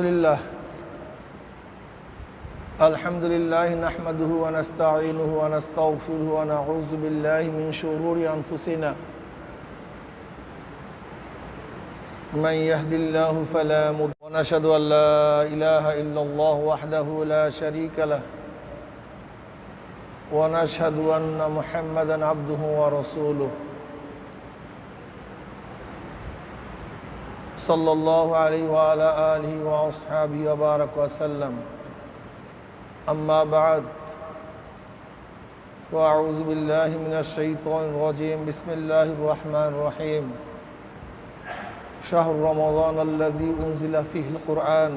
لله الحمد لله نحمده ونستعينه ونستغفره ونعوذ بالله من شرور أنفسنا من يهد الله فلا مضل له ونشهد أن لا إله إلا الله وحده لا شريك له ونشهد أن محمدا عبده ورسوله صلى الله عليه وعلى آله وأصحابه وبارك وسلم أما بعد فأعوذ بالله من الشيطان الرجيم بسم الله الرحمن الرحيم شهر رمضان الذي أنزل فيه القرآن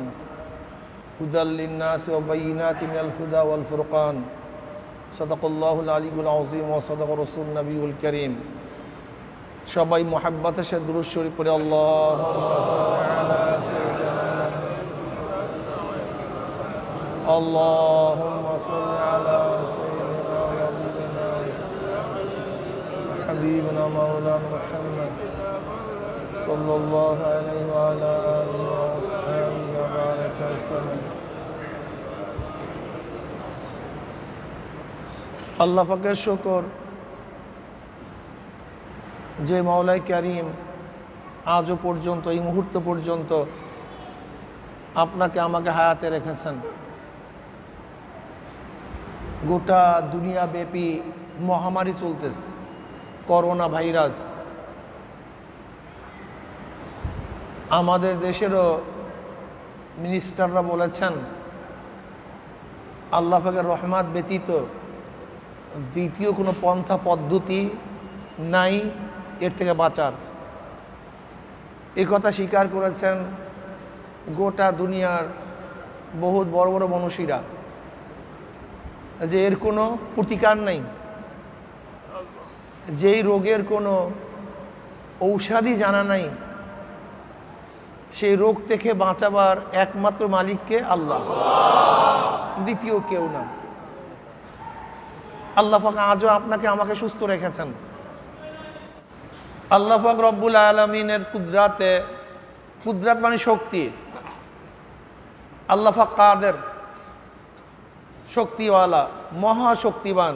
هدى للناس وبينات من الهدى والفرقان صدق الله العلي العظيم وصدق رسول النبي الكريم সবাই মুহাব্বতের সাথে দুরূদ শরীফ পড়ে আল্লাহুম্মা সাল্লি আলা সাইয়্যিদিনা আল্লাহুম্মা সাল্লি আলা সাইয়্যিদিনা হাবিবিনা মাওলানা মুহাম্মদ সাল্লাল্লাহু আলাইহি ওয়া আলা আলিহি ওয়া আসহাবিহি ওয়া বারাকা ওয়াসাল্লাম। আল্লাহ পাকের শুকর যে মাওলাই কারীম আজও পর্যন্ত এই মুহূর্ত পর্যন্ত আপনাকে আমাকে হায়াতে রেখেছেন। গোটা দুনিয়াব্যাপী মহামারী চলতেছে, করোনা ভাইরাস। আমাদের দেশেরও মিনিস্টাররা বলেছেন আল্লাহ পাকের রহমত ব্যতীত দ্বিতীয় কোনো পন্থা পদ্ধতি নাই এর থেকে বাঁচার। এই কথা স্বীকার করেছেন গোটা দুনিয়ার বহুত বড় বড় মনীষীরা, যে এর কোনো প্রতিকার নেই, যেই রোগের কোনো ঔষধি জানা নাই, সেই রোগ থেকে বাঁচাবার একমাত্র মালিককে আল্লাহ, দ্বিতীয় কেউ না। আল্লাহ পাক আজও আপনাকে আমাকে সুস্থ রেখেছেন। আল্লাহ পাক রব্বুল আলামিনের কুদরাতে, কুদরাত মানে শক্তি, আল্লাহ পাক কাদের, শক্তিওয়ালা, মহাশক্তিবান।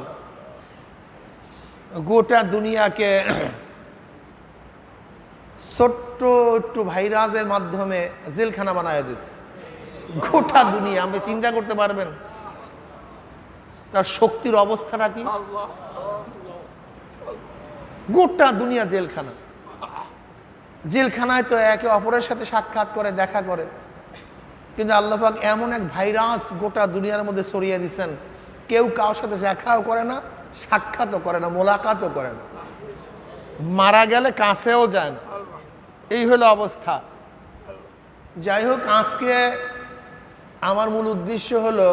গোটা দুনিয়াকে ছোট্ট একটু ভাইরাসের মাধ্যমে জেলখানা বানায় দিচ্ছে। গোটা দুনিয়া আপনি চিন্তা করতে পারবেন তার শক্তির অবস্থাটা কি? গোটা দুনিয়া জেলখানা। জেলখানায় তো একে অপরের সাথে সাক্ষাৎ করে, দেখা করে, কিন্তু আল্লাহ পাক এমন এক ভাইরাস গোটা দুনিয়ার মধ্যে ছড়িয়ে দিচ্ছেন, কেউ কারোর সাথে দেখাও করে না, সাক্ষাৎও করে না, মোলাকাতও করে না, মারা গেলে কাছেও যায় না। এই হলো অবস্থা। যাই হোক, আজকে আমার মূল উদ্দেশ্য হলো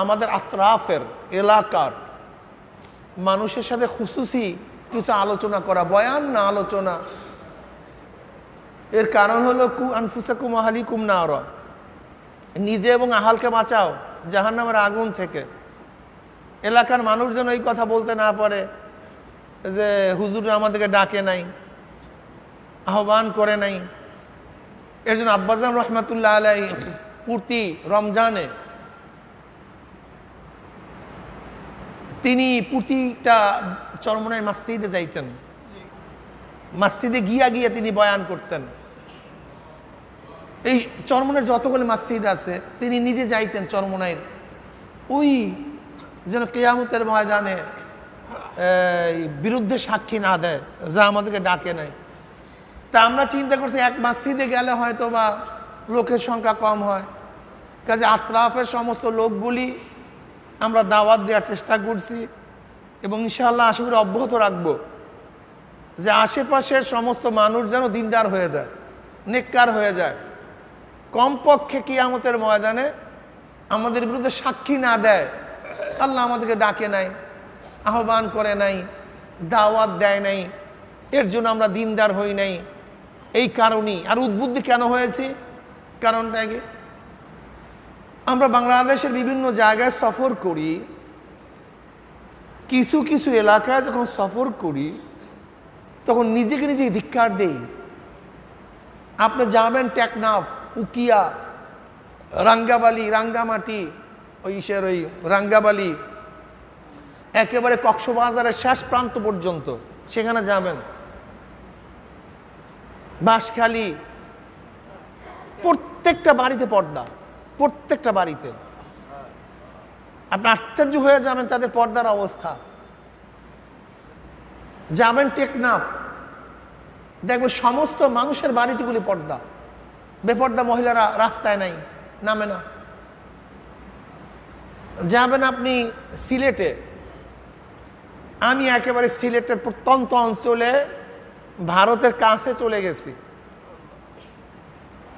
আমাদের আত্রাফের এলাকার মানুষের সাথে খুসুসি কিছু আলোচনা করা, বয়ান না, আলোচনা। এর কারণ হলো কু আনফুসাকুম আহলিকুম নারা, নিজে এবং আহালকে বাঁচাও জাহান্নামের আগুন থেকে। এলাকার মানুষ যেন এই কথা বলতে না পারে যে হুজুর আমাদেরকে ডাকে নাই, আহ্বান করে নাই। এর জন্য আব্বাজান রহমাতুল্লাহ আলাইহি প্রতি রমজানে তিনি প্রতিটা চরমনায় মসজিদে যাইতেন, মসজিদে গিয়া গিয়ে তিনি বয়ান করতেন। এই চরমনের যতগুলো মসজিদ আছে তিনি নিজে যাইতেন চরমনাইয়ের, ওই যেন কিয়ামতের ময়দানে বিরুদ্ধে সাক্ষী না দেয় যা আমাদেরকে ডাকে নাই। তা আমরা চিন্তা করছি এক মসজিদে গেলে হয়তো বা লোকের সংখ্যা কম হয়, কাজে আত্রাফের সমস্ত লোকগুলি আমরা দাওয়াত দেওয়ার চেষ্টা করছি এবং ইনশাআল্লাহ আশা করি অব্যাহত রাখবো, যে আশেপাশের সমস্ত মানুষ যেন দিনদার হয়ে যায়, নেককার হয়ে যায়। কমপক্ষে কিয়ামতের ময়দানে আমাদের বিরুদ্ধে সাক্ষী না দেয়। আল্লাহ আমাদেরকে ডাকে নাই, আহ্বান করে নাই, দাওয়াত দেয় নাই, এর জন্য আমরা দিনদার হই নাই। এই কারণেই আর উদ্বুদ্ধ কেন হয়েছি, কারণটা কি, আমরা বাংলাদেশের বিভিন্ন জায়গায় সফর করি, কিছু কিছু এলাকায় যখন সফর করি তখন নিজেকে নিজে ধিক্কার দেই। আপনি যাবেন টেকনাফ, উকিয়া, রাঙ্গাবালি, রাঙ্গামাটি, ওই ইসের ওই রাঙ্গাবালি, একেবারে কক্সবাজারের শেষ প্রান্ত পর্যন্ত সেখানে যাবেন, বাঁশখালী, প্রত্যেকটা বাড়িতে পর্দা, প্রত্যেকটা বাড়িতে। আপনি আশ্চর্য হয়ে যাবেন তাদের পর্দার অবস্থা। যাবেন টেকনাফ, দেখবেন সমস্ত মানুষের বাড়িতেগুলি পর্দা, বেপর্দা মহিলারা রাস্তায় নাই, নামে না। যাবেন আপনি সিলেটে, আমি একেবারে সিলেটের প্রত্যন্ত অঞ্চলে ভারতের কাছে চলে গেছি,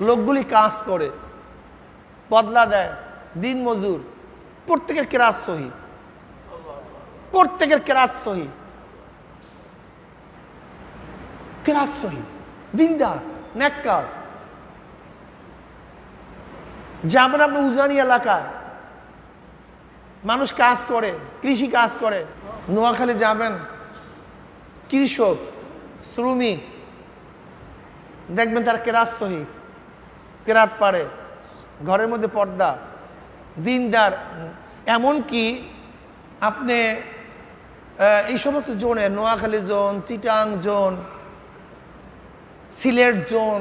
লোকগুলি কাজ করে, বদলা দেয়, দিন মজুর, প্রত্যেকের কেরাত সহি, প্রত্যেকের কেরাত সহি, কেরাত সহি, দিনদার, নেককার। যাবেন আপনি উজানি এলাকায়, মানুষ কাজ করে, কৃষি কাজ করে। নোয়াখালী যাবেন, কৃষক, শ্রমিক, দেখবেন তারা কেরাত সহি, কেরাত পারে, ঘরের মধ্যে পর্দা, দিনদার। এমনকি আপনি এই সমস্ত জোনে, Noakhali zone, Chittagong zone, Sylhet zone,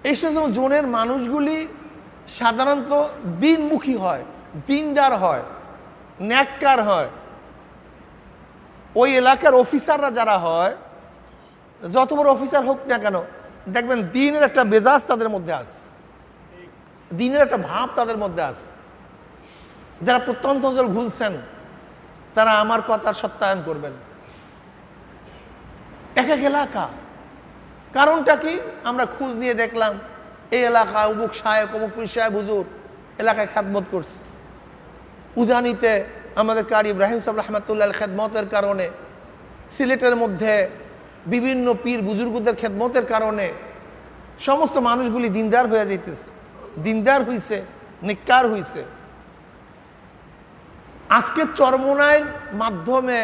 এই সমস্ত জোনের মানুষগুলি সাধারণত দিনমুখী হয়, দিনদার হয়, ন্যাক্কার হয়। ওই এলাকার অফিসাররা যারা হয়, যত বড় অফিসার হোক না কেন, দেখবেন দিনের একটা মেজাজ তাদের মধ্যে আছে, দিনের একটা ভাব তাদের মধ্যে আছে। যারা প্রত্যন্ত অঞ্চল ঘুরছেন তারা আমার কথার সত্যায়ন করবেন। এক এক এলাকা, কারণটা কি? আমরা খোঁজ নিয়ে দেখলাম এই এলাকায় অমুক সাহেব, অমুক পীর সাহেব হুজুর এলাকায় খেদমত করছে। উজানিতে আমাদের কারি ইব্রাহিম সাহেব রহমাতুল্লাহ খেদমতের কারণে, সিলেটের মধ্যে বিভিন্ন পীর বুজুর্গদের খেদমতের কারণে সমস্ত মানুষগুলি দিনদার হয়ে যাইতেছে, দিনদার হইছে, নেককার হইছে। আজকে চরমোনাইয়ের মাধ্যমে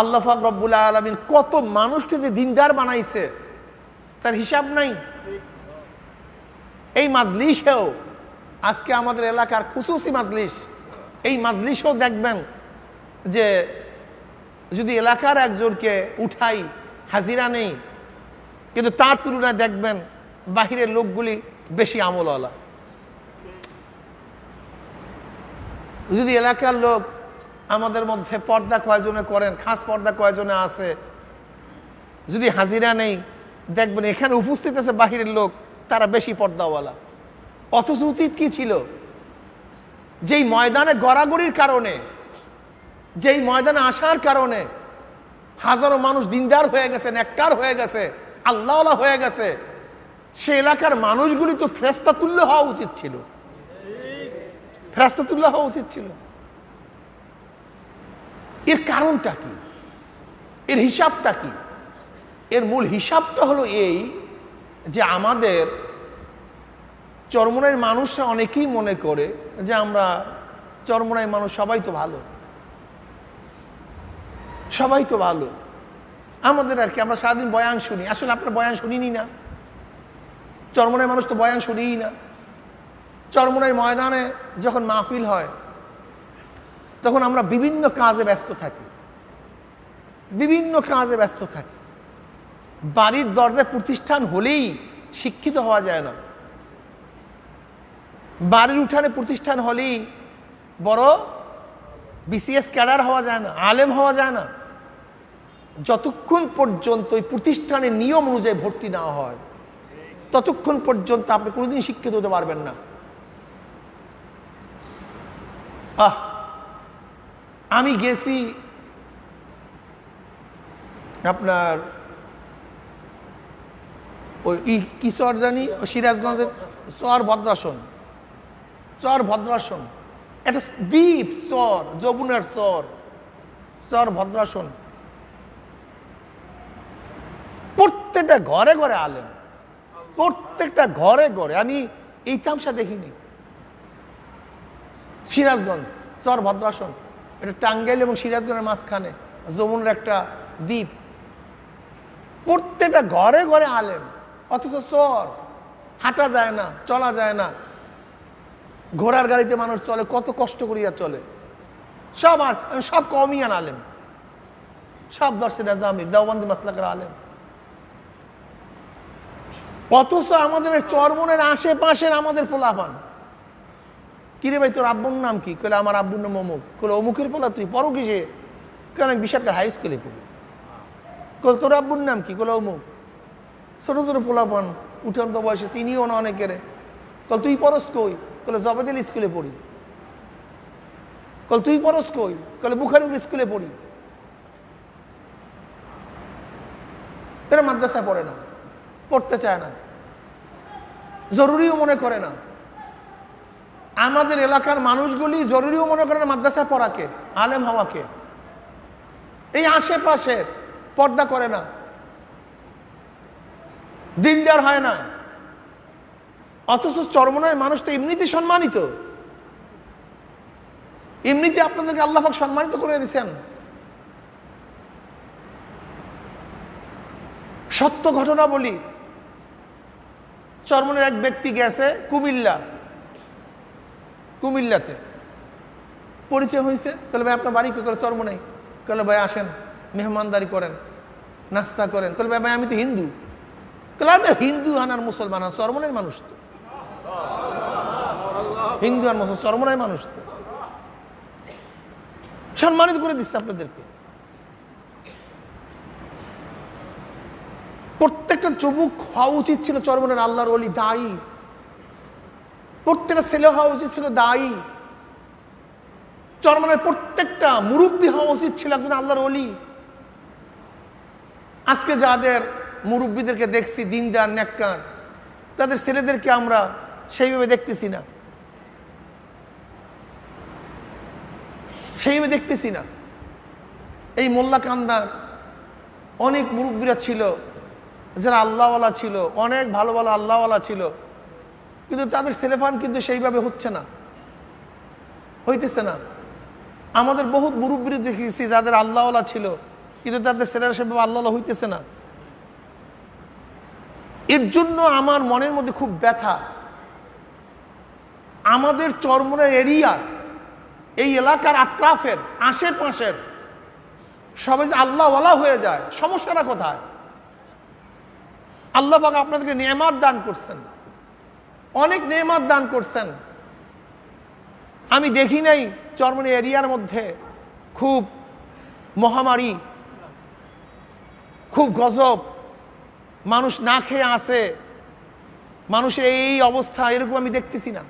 আল্লাহ পাক রব্বুল আলামিন কত মানুষকে যে দিনদার বানাইছে তার হিসাব নাই। এই মাজলিসেও, আজকে আমাদের এলাকার খুসুসি মাজলিস, এই মাজলিসেও দেখবেন যে যদি এলাকার একজনকে উঠাই, হাজিরা নেই, কিন্তু তার তুলনায় দেখবেন বাহিরের লোকগুলি বেশি আমলওয়ালা। যদি এলাকার লোক, আমাদের মধ্যে পর্দা কয়জনে করেন, খাস পর্দা কয়জনে আছে, যদি হাজিরা নেই, দেখবেন এখানে উপস্থিত আছে বাহিরের লোক, তারা বেশি পর্দাওয়ালা। অথচ উচিত কি ছিল? যেই ময়দানে গড়াগড়ির কারণে, যেই ময়দানে আসার কারণে হাজারো মানুষ দিনদার হয়ে গেছে, নেককার হয়ে গেছে, আল্লাহওয়ালা হয়ে গেছে, সে এলাকার মানুষগুলি তো ফেরেশতা তুল্য হওয়া উচিত ছিল, ফেরেশতা তুল্য হওয়া উচিত ছিল। এর কারণটা কি? এর হিসাবটা কি? এর মূল হিসাবটা হলো এই যে আমাদের চরমোনাইয়ের মানুষরা অনেকেই মনে করে যে আমরা চরমোনাইয়ের মানুষ সবাই তো ভালো, সবাই তো ভালো, আমাদের আর কি, আমরা সারাদিন বয়ান শুনি। আসলে আপনার বয়ান শুনিনি না, চরমোনাইয়ের মানুষ তো বয়ান শুনিই না। চরমোনাইয়ের ময়দানে যখন মাহফিল হয় তখন আমরা বিভিন্ন কাজে ব্যস্ত থাকি, বিভিন্ন কাজে ব্যস্ত থাকি। বাড়ির দরজায় প্রতিষ্ঠান হলেই শিক্ষিত হওয়া যায় না, বাড়ির উঠানে প্রতিষ্ঠান হলেই বড় বিসিএস ক্যাডার হওয়া যায় না, আলেম হওয়া যায় না। যতক্ষণ পর্যন্ত এই প্রতিষ্ঠানের নিয়ম অনুযায়ী ভর্তি না হয় ততক্ষণ পর্যন্ত আপনি কোনোদিন শিক্ষিত হতে পারবেন না। আমি গেছি আপনার ওই কি চর জানি, সিরাজগঞ্জের চর ভদ্রাসন, চর ভদ্রাসন, একটা দ্বীপ চর, যমুনার চর, চর ভদ্রাসন। প্রত্যেকটা ঘরে ঘরে আলেম, প্রত্যেকটা ঘরে ঘরে। আমি এই তামসা দেখিনি। সিরাজগঞ্জ চর ভদ্রাসন, এটা টাঙ্গাইল এবং সিরাজগঞ্জের মাঝখানে যমুনার একটা দ্বীপ। প্রত্যেকটা ঘরে ঘরে আলেম, অথচ চর। হাঁটা যায় না, চলা যায় না, ঘোড়ার গাড়িতে মানুষ চলে, কত কষ্ট করিয়া চলে। সব সব কওমিয়ান আলেম, সব দর্শন আজমির দেওবন্দি মাসলাকের আলেম। অথচ আমাদের চরমনের আশেপাশের আমাদের পোলাপান, কিরে ভাই তোর আব্বুর নাম কি? কইলে আমার আব্বুর নাম অমুক। কইলে অমুকের পোলা তুই পড়ো কিসে? কেন বিশালকার হাই স্কুলে পড়ি। কইলে তোর আব্বুর নাম কি? কইলে অমুক। ছোট ছোট পোলাপান উঠান্ত বয়সে, চিনিও না অনেকের। কল তুই পড়স কই? কইলে জবেদিল স্কুলে পড়ি। কল তুই পড়স কই? কইলে বুখারীর স্কুলে পড়ি। এরা মাদ্রাসায় পড়ে না, পড়তে চায় না, জরুরিও মনে করে না। আমাদের এলাকার মানুষগুলি জরুরিও মনে করে না মাদ্রাসায় পড়াকে, আলেম হওয়াকে। এই আশেপাশের পর্দা করে না, দিনদার হয় না। অথচ চরমনায় মানুষ তো এমনিতে সম্মানিত, এমনিতে আপনাদেরকে আল্লাহ পাক সম্মানিত করে দিয়েছেন। সত্য ঘটনা বলি, চরমনের এক ব্যক্তি গেছে কুমিল্লাতে, পরিচয় হয়েছে। কলে ভাই আপনার বাড়ি কি করে? চরমনাই। কলে ভাই আসেন, মেহমানদারি করেন, নাস্তা করেন। কলে ভাই আমি তো হিন্দু। কলে আমি হিন্দু আনার মুসলমান, চরমনের মানুষ তো, হিন্দু আর মুসলমান চরমনাই মানুষ তো। সম্মানিত করে দিচ্ছে আপনাদেরকে। প্রত্যেকটা যুবক হওয়া উচিত ছিল চরমনের আল্লাহর ওলি, দায়ী। প্রত্যেকটা ছেলে হওয়া উচিত ছিল দায়ী। চরমনের প্রত্যেকটা মুরব্বী হওয়া উচিত ছিল একজন আল্লাহর ওলি। আজকে যাদের মুরব্বীদেরকে দেখছি দিনদার নেককার, তাদের ছেলেদেরকে আমরা সেইভাবে দেখতেছি না, সেইভাবে দেখতেছি না। এই মোল্লাকান্দার অনেক মুরব্বীরা ছিল যারা আল্লাহওয়ালা ছিল, অনেক ভালো ভালো আল্লাহওয়ালা ছিল, কিন্তু তাদের ছেলেফান কিন্তু সেইভাবে হচ্ছে না, হইতেছে না। আমাদের বহুত মুরব্বী দেখেছি যাদের আল্লাহওয়ালা ছিল, কিন্তু তাদের ছেলেরা সেভাবে আল্লাহওয়ালা হইতেছে না। এর জন্য আমার মনের মধ্যে খুব ব্যথা। আমাদের চরমনের এরিয়ার, এই এলাকার আত্রাফের আশেপাশের সবাই আল্লাহওয়ালা হয়ে যায়, সমস্যাটা কোথায়? আল্লাহ পাক আপনাদেরকে নেয়ামত দান করছেন, অনেক নেয়ামত দান করছেন। আমি দেখি নাই চরমনি এরিয়ার মধ্যে খুব মহামারী, খুব গজব, মানুষ না খেয়ে আসে, মানুষের এই অবস্থা, এরকম আমি দেখতেছি না।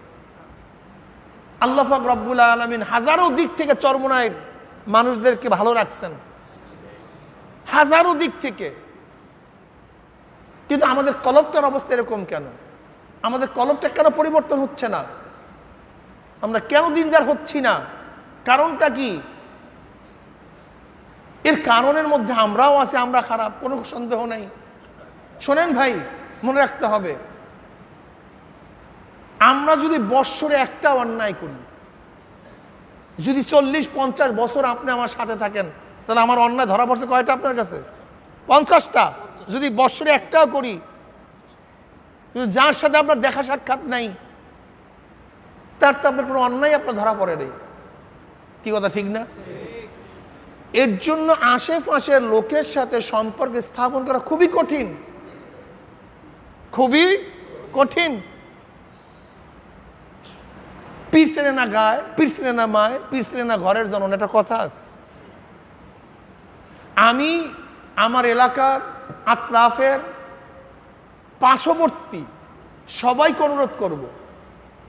আল্লাহ পাক রব্বুল আলামিন হাজারো দিক থেকে চরমনায়ের মানুষদেরকে ভালো রাখছেন, হাজারো দিক থেকে। কিন্তু আমাদের কলবটার অবস্থা এরকম কেন? আমাদের কলবটা কেন পরিবর্তন হচ্ছে না? আমরা কেন দিনদার হচ্ছি না? কারণটা কি? এর কারণের মধ্যে আমরাও আছি, আমরা খারাপ, কোনো সন্দেহ নাই। শোনেন ভাই, মনে রাখতে হবে, আমরা যদি বৎসরে একটা অন্যায় করি, যদি 40-50 বছর আপনি আমার সাথে থাকেন, তাহলে আমার অন্যায় ধরা পড়ছে কয়টা আপনার কাছে? 50টা। যদি বৎসরে একটাও করি, যার সাথে আপনার দেখা সাক্ষাৎ নাই, তার তো আপনার কোনো অন্যায় আপনার ধরা পড়ে নেই। কি কথা ঠিক না? এর জন্য আশেপাশের লোকের সাথে সম্পর্ক স্থাপন করা খুবই কঠিন, খুবই কঠিন। পীর চেনে না গায়, পীর চেনে না মায়, পীর চেনে না ঘরের জনন, একটা কথা আছে। আমি আমার এলাকার আত্রাফের পার্শ্ববর্তী সবাইকে অনুরোধ করব,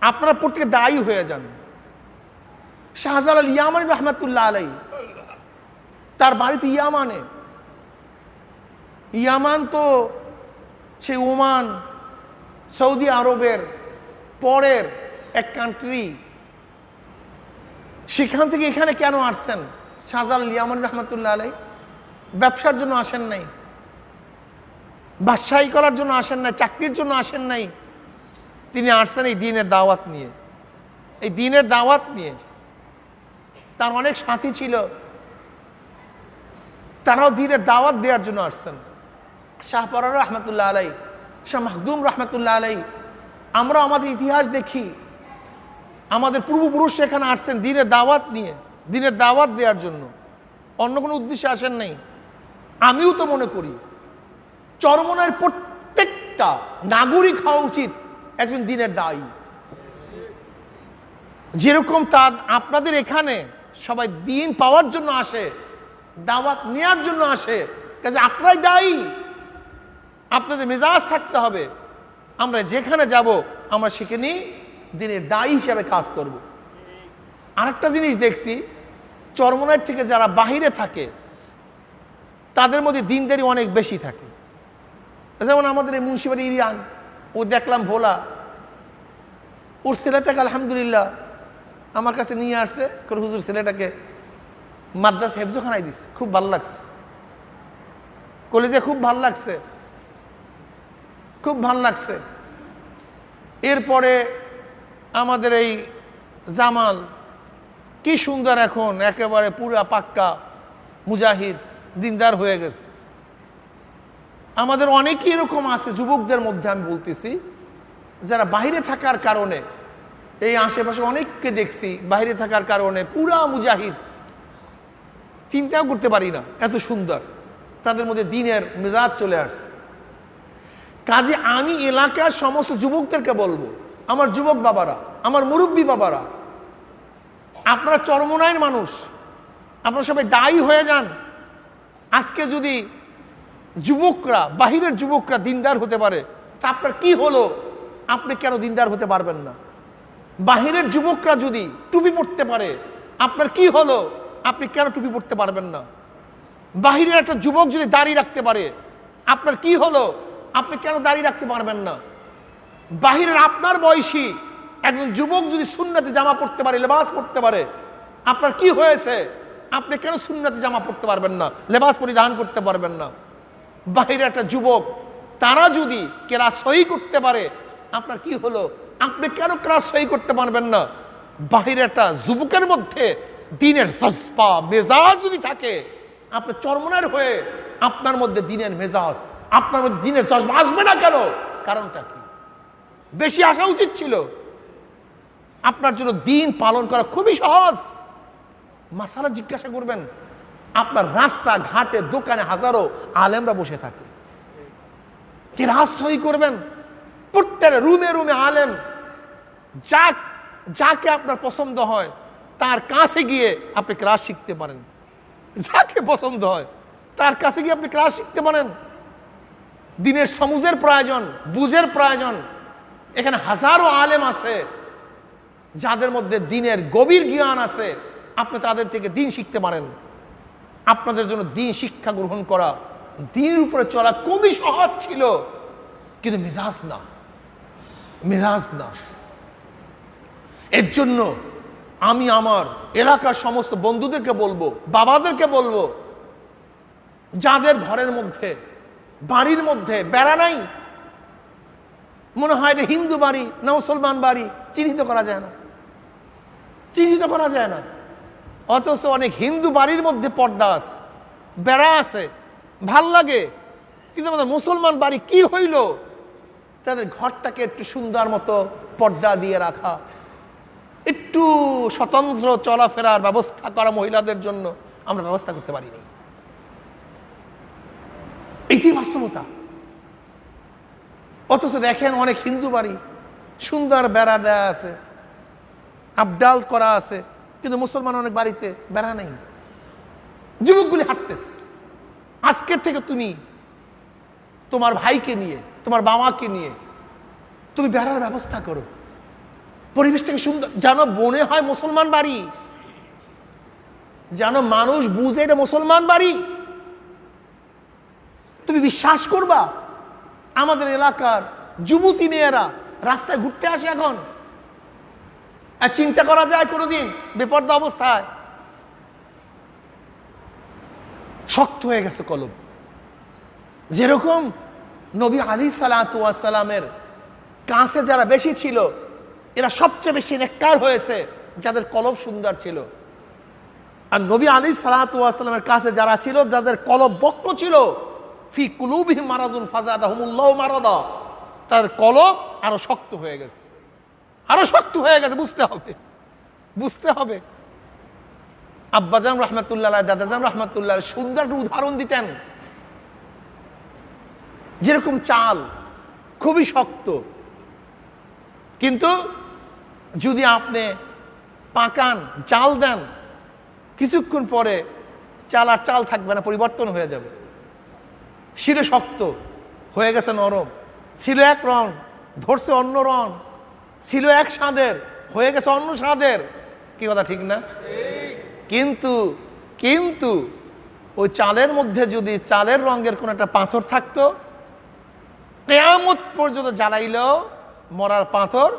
আপনারা প্রত্যেকে দায়ী হয়ে যান। শাহজালাল ইয়ামানী রহমাতুল্লাহ আলাই, তার বাড়ি তো ইয়ামানে। ইয়ামান তো সেই ওমান, সৌদি আরবের পরের এক কান্ট্রি। সেখান থেকে এখানে কেন আসছেন শাহজালাল ইয়ামানী রহমাতুল্লাহ আলাই? ব্যবসার জন্য আসেন নাই, বাদশাহী করার জন্য আসেন নাই, চাকরির জন্য আসেন নাই। তিনি আসছেন এই দ্বীনের দাওয়াত নিয়ে, এই দ্বীনের দাওয়াত নিয়ে। তার অনেক সাথী ছিল, তারাও দ্বীনের দাওয়াত দেওয়ার জন্য আসছেন। শাহ পরার রহমতুল্লাহ আলাই, শাহ মাহদুম রহমতুল্লাহ আলাই, আমরা আমাদের ইতিহাস দেখি, আমাদের পূর্বপুরুষ এখানে আসছেন দিনের দাওয়াত নিয়ে, দিনের দাওয়াত দেওয়ার জন্য, অন্য কোনো উদ্দেশ্যে আসেন নাই। আমিও তো মনে করি চরমনায়ের প্রত্যেকটা নাগরিক হওয়া উচিত একজন দিনের দায়ী। যেরকম তার আপনাদের এখানে সবাই দিন পাওয়ার জন্য আসে, দাওয়াত নেওয়ার জন্য আসে, কাজে আপনারাই দায়ী। আপনাদের মেজাজ থাকতে হবে, আমরা যেখানে যাব আমরা সেখানেই দিনের দায়ী হিসাবে কাজ করব। আরেকটা জিনিস দেখছি, চরমনায়ের থেকে যারা বাহিরে থাকে তাদের মধ্যে দিনদারি অনেক বেশি থাকে। যেমন আমাদের এই মুন্সিবাড়ি ইরিয়ান, ও দেখলাম ভোলা, ওর ছেলেটাকে আলহামদুলিল্লাহ আমার কাছে নিয়ে আসছে, হুজুর ছেলেটাকে মাদ্রাসা হেফজোখানায় দিচ্ছে, খুব ভালো লাগছে, কলেজে খুব ভালো লাগছে, খুব ভালো লাগছে। এরপরে আমাদের এই জামাল কি সুন্দর, এখন একেবারে পুরা পাক্কা মুজাহিদ দিনদার হয়ে গেছে। আমাদের অনেকেই এরকম আছে যুবকদের মধ্যে, আমি বলতেছি, যারা বাইরে থাকার কারণে, এই আশেপাশে অনেককে দেখছি বাইরে থাকার কারণে পুরা মুজাহিদ, চিন্তাও করতে পারি না এত সুন্দর তাদের মধ্যে দিনের মেজাজ চলে আসছে। কাজে আমি এলাকার সমস্ত যুবকদেরকে বলবো, আমার যুবক বাবারা, আমার মুরব্বী বাবারা, আপনারা চরমনায়ের মানুষ, আপনারা সবাই দায়ী হয়ে যান। আজকে যদি যুবকরা, বাহিরের যুবকরা দিনদার হতে পারে, তা আপনার কি হলো? আপনি কেন দিনদার হতে পারবেন না? বাহিরের যুবকরা যদি টুপি পরতে পারে, আপনার কি হলো? আপনি কেন টুপি পরতে পারবেন না? বাহিরের একটা যুবক যদি দাড়ি রাখতে পারে, আপনার কি হলো? আপনি কেন দাড়ি রাখতে পারবেন না? বাহিরের আপনার বয়সী একজন যুবক যদি সুন্নতি জামা পরতে পারে, লেবাস পরতে পারে, আপনার কি হয়েছে? আপনি কেন সুন্নতি জামা পরতে পারবেন না, লেবাস পরিধান করতে পারবেন না? বাহিরের একটা যুবক, তারা যদি কেরাত সহি করতে পারে, আপনার কি হলো? আপনি কেন কেরাত সহি করতে পারবেন না? বাহিরের একটা যুবকের মধ্যে দিনের জজবা, মেজাজ যদি থাকে, আপনি চরমনায়ের হয়ে আপনার মধ্যে দিনের মেজাজ, আপনার মধ্যে দিনের জজবা আসবে না কেন? কারণটা কি? বেশি আসা উচিত ছিল। আপনার জন্য দিন পালন করা খুবই সহজ। মাসালা জিজ্ঞাসা করবেন, আপনার রাস্তা ঘাটে দোকানে হাজারো আলেমরা বসে থাকে, কেরাত সহি করবেন, প্রত্যেক রুমে রুমে আলেম, যাকে আপনার পছন্দ হয় তার কাছে গিয়ে আপনি ক্লাস শিখতে পারেন। যাকে পছন্দ হয় তার কাছে গিয়ে আপনি ক্লাস শিখতে পারেন। দিনের সমুজের প্রয়োজন, বুঝের প্রয়োজন। এখানে হাজারো আলেম আছে যাদের মধ্যে দিনের গভীর জ্ঞান আছে, আপনি তাদের থেকে দিন শিখতে পারেন। আপনাদের জন্য দিন শিক্ষা গ্রহণ করা, দিনের উপরে চলা খুবই সহজ ছিল, কিন্তু মেজাজ না, মেজাজ না। এর জন্য আমি আমার এলাকার সমস্ত বন্ধুদেরকে বলবো, বাবাদেরকে বলবো, যাদের ঘরের মধ্যে, বাড়ির মধ্যে বেড়া নাই, মনে হয় এটা হিন্দু বাড়ি না মুসলমান বাড়ি, চিহ্নিত করা যায় না, চিহ্নিত করা যায় না। অথচ অনেক হিন্দু বাড়ির মধ্যে পর্দা আছে, বেড়া আছে, ভাল লাগে, কিন্তু আমাদের মুসলমান বাড়ি কি হইল? তাদের ঘরটাকে একটু সুন্দর মতো পর্দা দিয়ে রাখা, একটু স্বতন্ত্র চলাফেরার ব্যবস্থা করা মহিলাদের জন্য আমরা ব্যবস্থা করতে পারিনি। এইটি বাস্তবতা। অথচ দেখেন অনেক হিন্দু বাড়ি সুন্দর বেড়া দেয়া আছে, আবডাল করা আছে, কিন্তু মুসলমান অনেক বাড়িতে বেড়া নেই। যুবকগুলি হাঁটতেছে। আজকের থেকে তুমি তোমার ভাইকে নিয়ে, তোমার বাবাকে নিয়ে তুমি বেড়ার ব্যবস্থা করো, পরিবেশটাকে সুন্দর, যেন মনে হয় মুসলমান বাড়ি, যেন মানুষ বুঝে এটা মুসলমান বাড়ি। তুমি বিশ্বাস করবা, আমাদের এলাকার যুবতী মেয়েরা রাস্তায় ঘুরতে আসে এখন, আর চিন্তা করা যায় কোনোদিন বেপর্দা অবস্থায়? শক্ত হয়ে গেছে কলব। যেরকম নবী আলাইহিস সালামের কাছে যারা বেশি ছিল, এরা সবচেয়ে বেশি নেককার হয়েছে যাদের কলব সুন্দর ছিল। আর নবী আলাইহিস সালামের কাছে যারা ছিল, যাদের কলব বক্র ছিল, ফি কুলুবিহিম মারাদুন ফাজাদাহুমুল্লাহু মারাদা, তার কলব আরো শক্ত হয়ে গেছে, আরো শক্ত হয়ে গেছে। বুঝতে হবে, বুঝতে হবে। আব্বাজান রহমতুল্লাহ, দাদাজান রহমতুল্লাহ সুন্দর একটা উদাহরণ দিতেন। যেরকম চাল খুবই শক্ত, কিন্তু যদি আপনি পাকান, চাল দেন, কিছুক্ষণ পরে চাল আর চাল থাকবে না, পরিবর্তন হয়ে যাবে। ছিল শক্ত, হয়ে গেছে নরম। ছিল এক রং, ধরছে অন্য রং। ছিল এক স্বাদের, হয়ে গেছে অন্য স্বাদের। কি কথা ঠিক না? কিন্তু কিন্তু ওই চালের মধ্যে যদি চালের রঙের কোনো একটা পাথর থাকতো, কিয়ামত পর্যন্ত জ্বালাইলেও মরার পাথর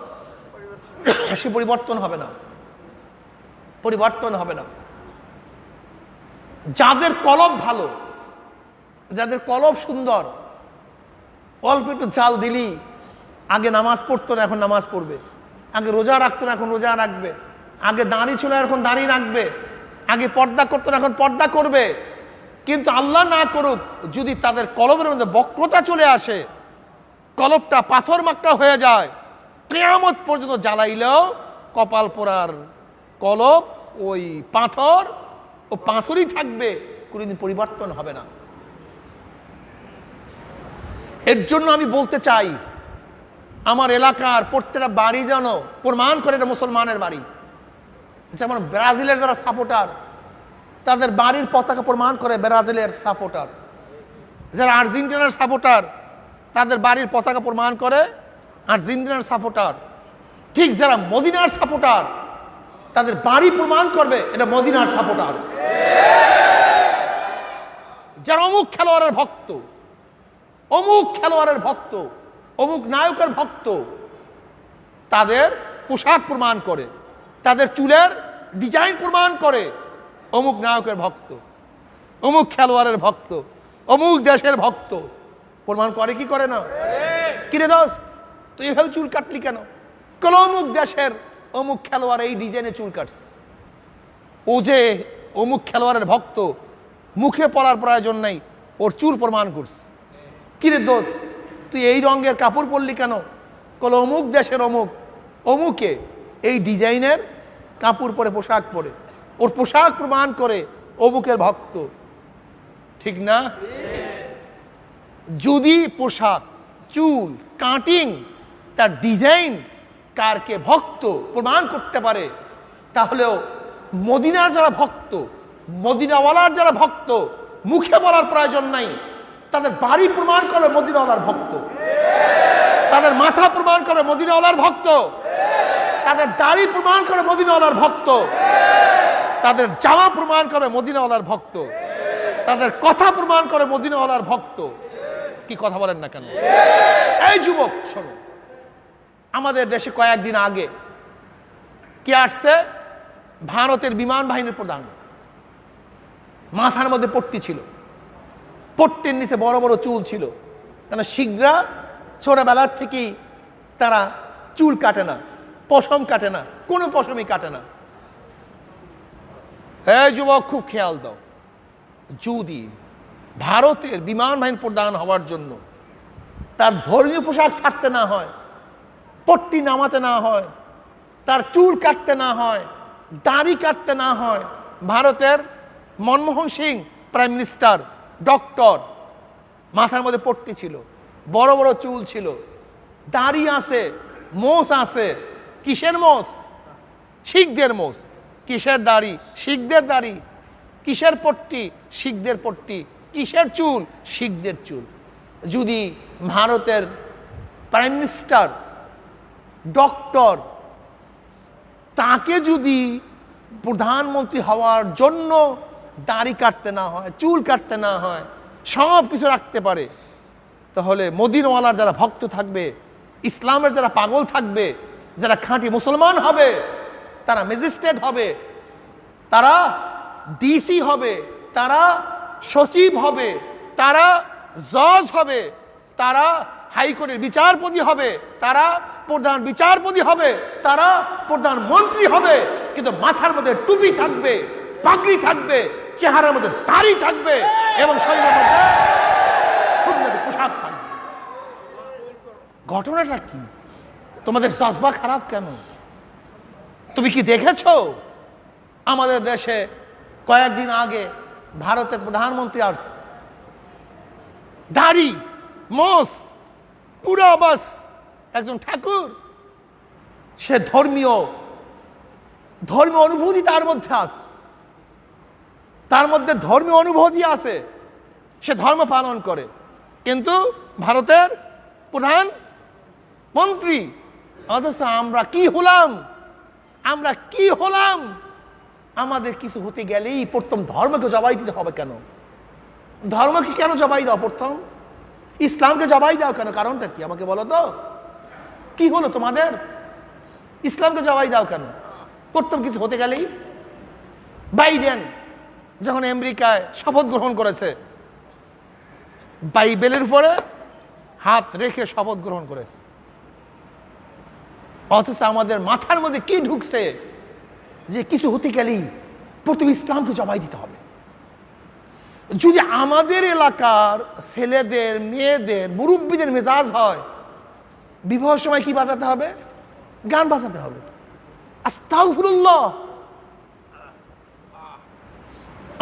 সে পরিবর্তন হবে না, পরিবর্তন হবে না। যাদের কলব ভালো, যাদের কলব সুন্দর, অল্প একটু চাল দিলি আগে নামাজ পড়তো না, এখন নামাজ পড়বে। আগে রোজা রাখতো না, এখন রোজা রাখবে। আগে দাড়ি ছিল, এখন দাড়ি রাখবে। আগে পর্দা করতো না, এখন পর্দা করবে। কিন্তু আল্লাহ না করুক, যদি তাদের কলবের মধ্যে বক্রতা চলে আসে, কলবটা পাথর মাক্কা হয়ে যায়, কিয়ামত পর্যন্ত জ্বালাইলেও কপাল পোড়ার কলব ওই পাথর ও পাথরই থাকবে, কোনোদিন পরিবর্তন হবে না। এর জন্য আমি বলতে চাই, আমার এলাকার প্রত্যেকটা বাড়ি যেন প্রমাণ করে এটা মুসলমানের বাড়ি। যেমন ব্রাজিলের যারা সাপোর্টার, তাদের বাড়ির পতাকা প্রমাণ করে ব্রাজিলের সাপোর্টার। যারা আর্জেন্টিনার সাপোর্টার, তাদের বাড়ির পতাকা প্রমাণ করে আর্জেন্টিনার সাপোর্টার। ঠিক যারা মদিনার সাপোর্টার, তাদের বাড়ি প্রমাণ করবে এটা মদিনার সাপোর্টার। যারা অমুক খেলোয়াড়ের ভক্ত, অমুক খেলোয়াড়ের ভক্ত, অমুক নায়কের ভক্ত, তাদের পোশাক প্রমাণ করে, তাদের চুলের ডিজাইন প্রমাণ করে অমুক নায়কের ভক্ত, অমুক খেলোয়াড়ের ভক্ত, অমুক দেশের ভক্ত। প্রমাণ করে কি করে না? কিরে দোস্ত, তুই এভাবে চুল কাটলি কেন? কোন অমুক দেশের অমুক খেলোয়াড় এই ডিজাইনে চুল কাটছে, ও যে অমুক খেলোয়াড়ের ভক্ত, মুখে পড়ার প্রয়োজন নেই, ওর চুল প্রমাণ করছে। কিরে দোস্ত, তুই এই রঙের কাপড় পরলি কেন? কল অমুক দেশের অমুক, অমুকে এই ডিজাইনের কাপড় পরে, পোশাক পরে, ওর পোশাক প্রমাণ করে অমুকের ভক্ত। ঠিক না? যদি পোশাক, চুল, কাটিং, তার ডিজাইন কারকে ভক্ত প্রমাণ করতে পারে, তাহলেও মদিনার যারা ভক্ত, মদিনাওয়ালার যারা ভক্ত, মুখে বলার প্রয়োজন নাই, তাদের বাড়ি প্রমাণ করে মদিনাওয়ালার ভক্ত, তাদের মাথা প্রমাণ করে মদিনাওয়ালার ভক্ত, তাদের দাড়ি প্রমাণ করে মদিনাওয়ালার ভক্ত, তাদের জামা প্রমাণ করে মদিনাওয়ালার ভক্ত, তাদের কথা প্রমাণ করে মদিনাওয়ালার ভক্ত। কি কথা বলেন না কেন? এই যুবক শোনো, আমাদের দেশে কয়েকদিন আগে কি আসছে? ভারতের বিমান বাহিনীর প্রধান, মাথার মধ্যে পট্টি ছিল, পট্টির নিচে বড় বড় চুল ছিল। কেন? শিখরা ছোটবেলার থেকেই তারা চুল কাটে না, পশম কাটে না, কোনো পশমই কাটে না। এই যুবক খুব খেয়াল দাও, যদি ভারতের বিমান বাহিনীর প্রধান হওয়ার জন্য তার ধর্মীয় পোশাক ছাড়তে না হয়, পট্টি নামাতে না হয়, তার চুল কাটতে না হয়, দাড়ি কাটতে না হয়। ভারতের Manmohan Singh prime minister, doctor, মাথার মধ্যে পট্টি ছিল, বড় বড় চুল ছিল, দাড়ি আছে, মোষ আছে। কিসের মোষ? শিখদের মোষ। কিসের দাড়ি? শিখদের দাড়ি। কিসের পট্টি? শিখদের পট্টি। কিসের চুল? শিখদের চুল। যদি ভারতের প্রাইম মিনিস্টার, ডক্টর, তাকে যদি প্রধানমন্ত্রী হওয়ার জন্য দাড়ি কাটতে না হয়, চুল কাটতে না হয়, সব কিছু রাখতে পারে, তাহলে মদিনাওয়ালার যারা ভক্ত থাকবে, ইসলামের যারা পাগল থাকবে, যারা খাঁটি মুসলমান হবে, তারা ম্যাজিস্ট্রেট হবে, তারা ডিসি হবে, তারা সচিব হবে, তারা জজ হবে, তারা হাইকোর্টের বিচারপতি হবে, তারা প্রধান বিচারপতি হবে, তারা প্রধানমন্ত্রী হবে। কিন্তু মাথার মধ্যে টুপি থাকবে, পাগড়ি থাকবে, চেহারার মধ্যে দাড়ি থাকবে এবং শরীরের মধ্যে সুন্নতি পোশাক থাকবে। ঘটনাটা কি? তোমাদের জজবা খারাপ কেন? তুমি কি দেখেছো আমাদের দেশে কয়েকদিন আগে ভারতের প্রধানমন্ত্রী আসছে, দাড়ি মোস পুরা বাস, একজন ঠাকুর, সে ধর্মীয় অনুভূতি তার মধ্যে আছে, তার মধ্যে ধর্মীয় অনুভূতি আছে, সে ধর্ম পালন করে, কিন্তু ভারতের প্রধান মন্ত্রী। অথচ আমরা কি হলাম, আমাদের কিছু হতে গেলেই প্রথম ধর্মকে জবাই দিতে হবে কেন? ধর্মকে কেন জবাই দাও? প্রথম ইসলামকে জবাই দাও কেন? কারণটা কি আমাকে বলো তো, কি হলো তোমাদের? ইসলামকে জবাই দাও কেন প্রথম কিছু হতে গেলেই? বাইডেন যখন আমেরিকায় শপথ গ্রহণ করেছে, বাইবেলের উপরে হাত রেখে শপথ গ্রহণ করেছে, অথচ আমাদের মাথার মধ্যে কি ঢুকছে যে কিছু হতে গেলেই প্রথম ইসলামকে জবাই দিতে হবে। যদি আমাদের এলাকার ছেলেদের, মেয়েদের, মুরব্বীদের মেজাজ হয়, বিবাহের সময় কি বাজাতে হবে? গান বাজাতে হবে, আস্তাগফিরুল্লাহ।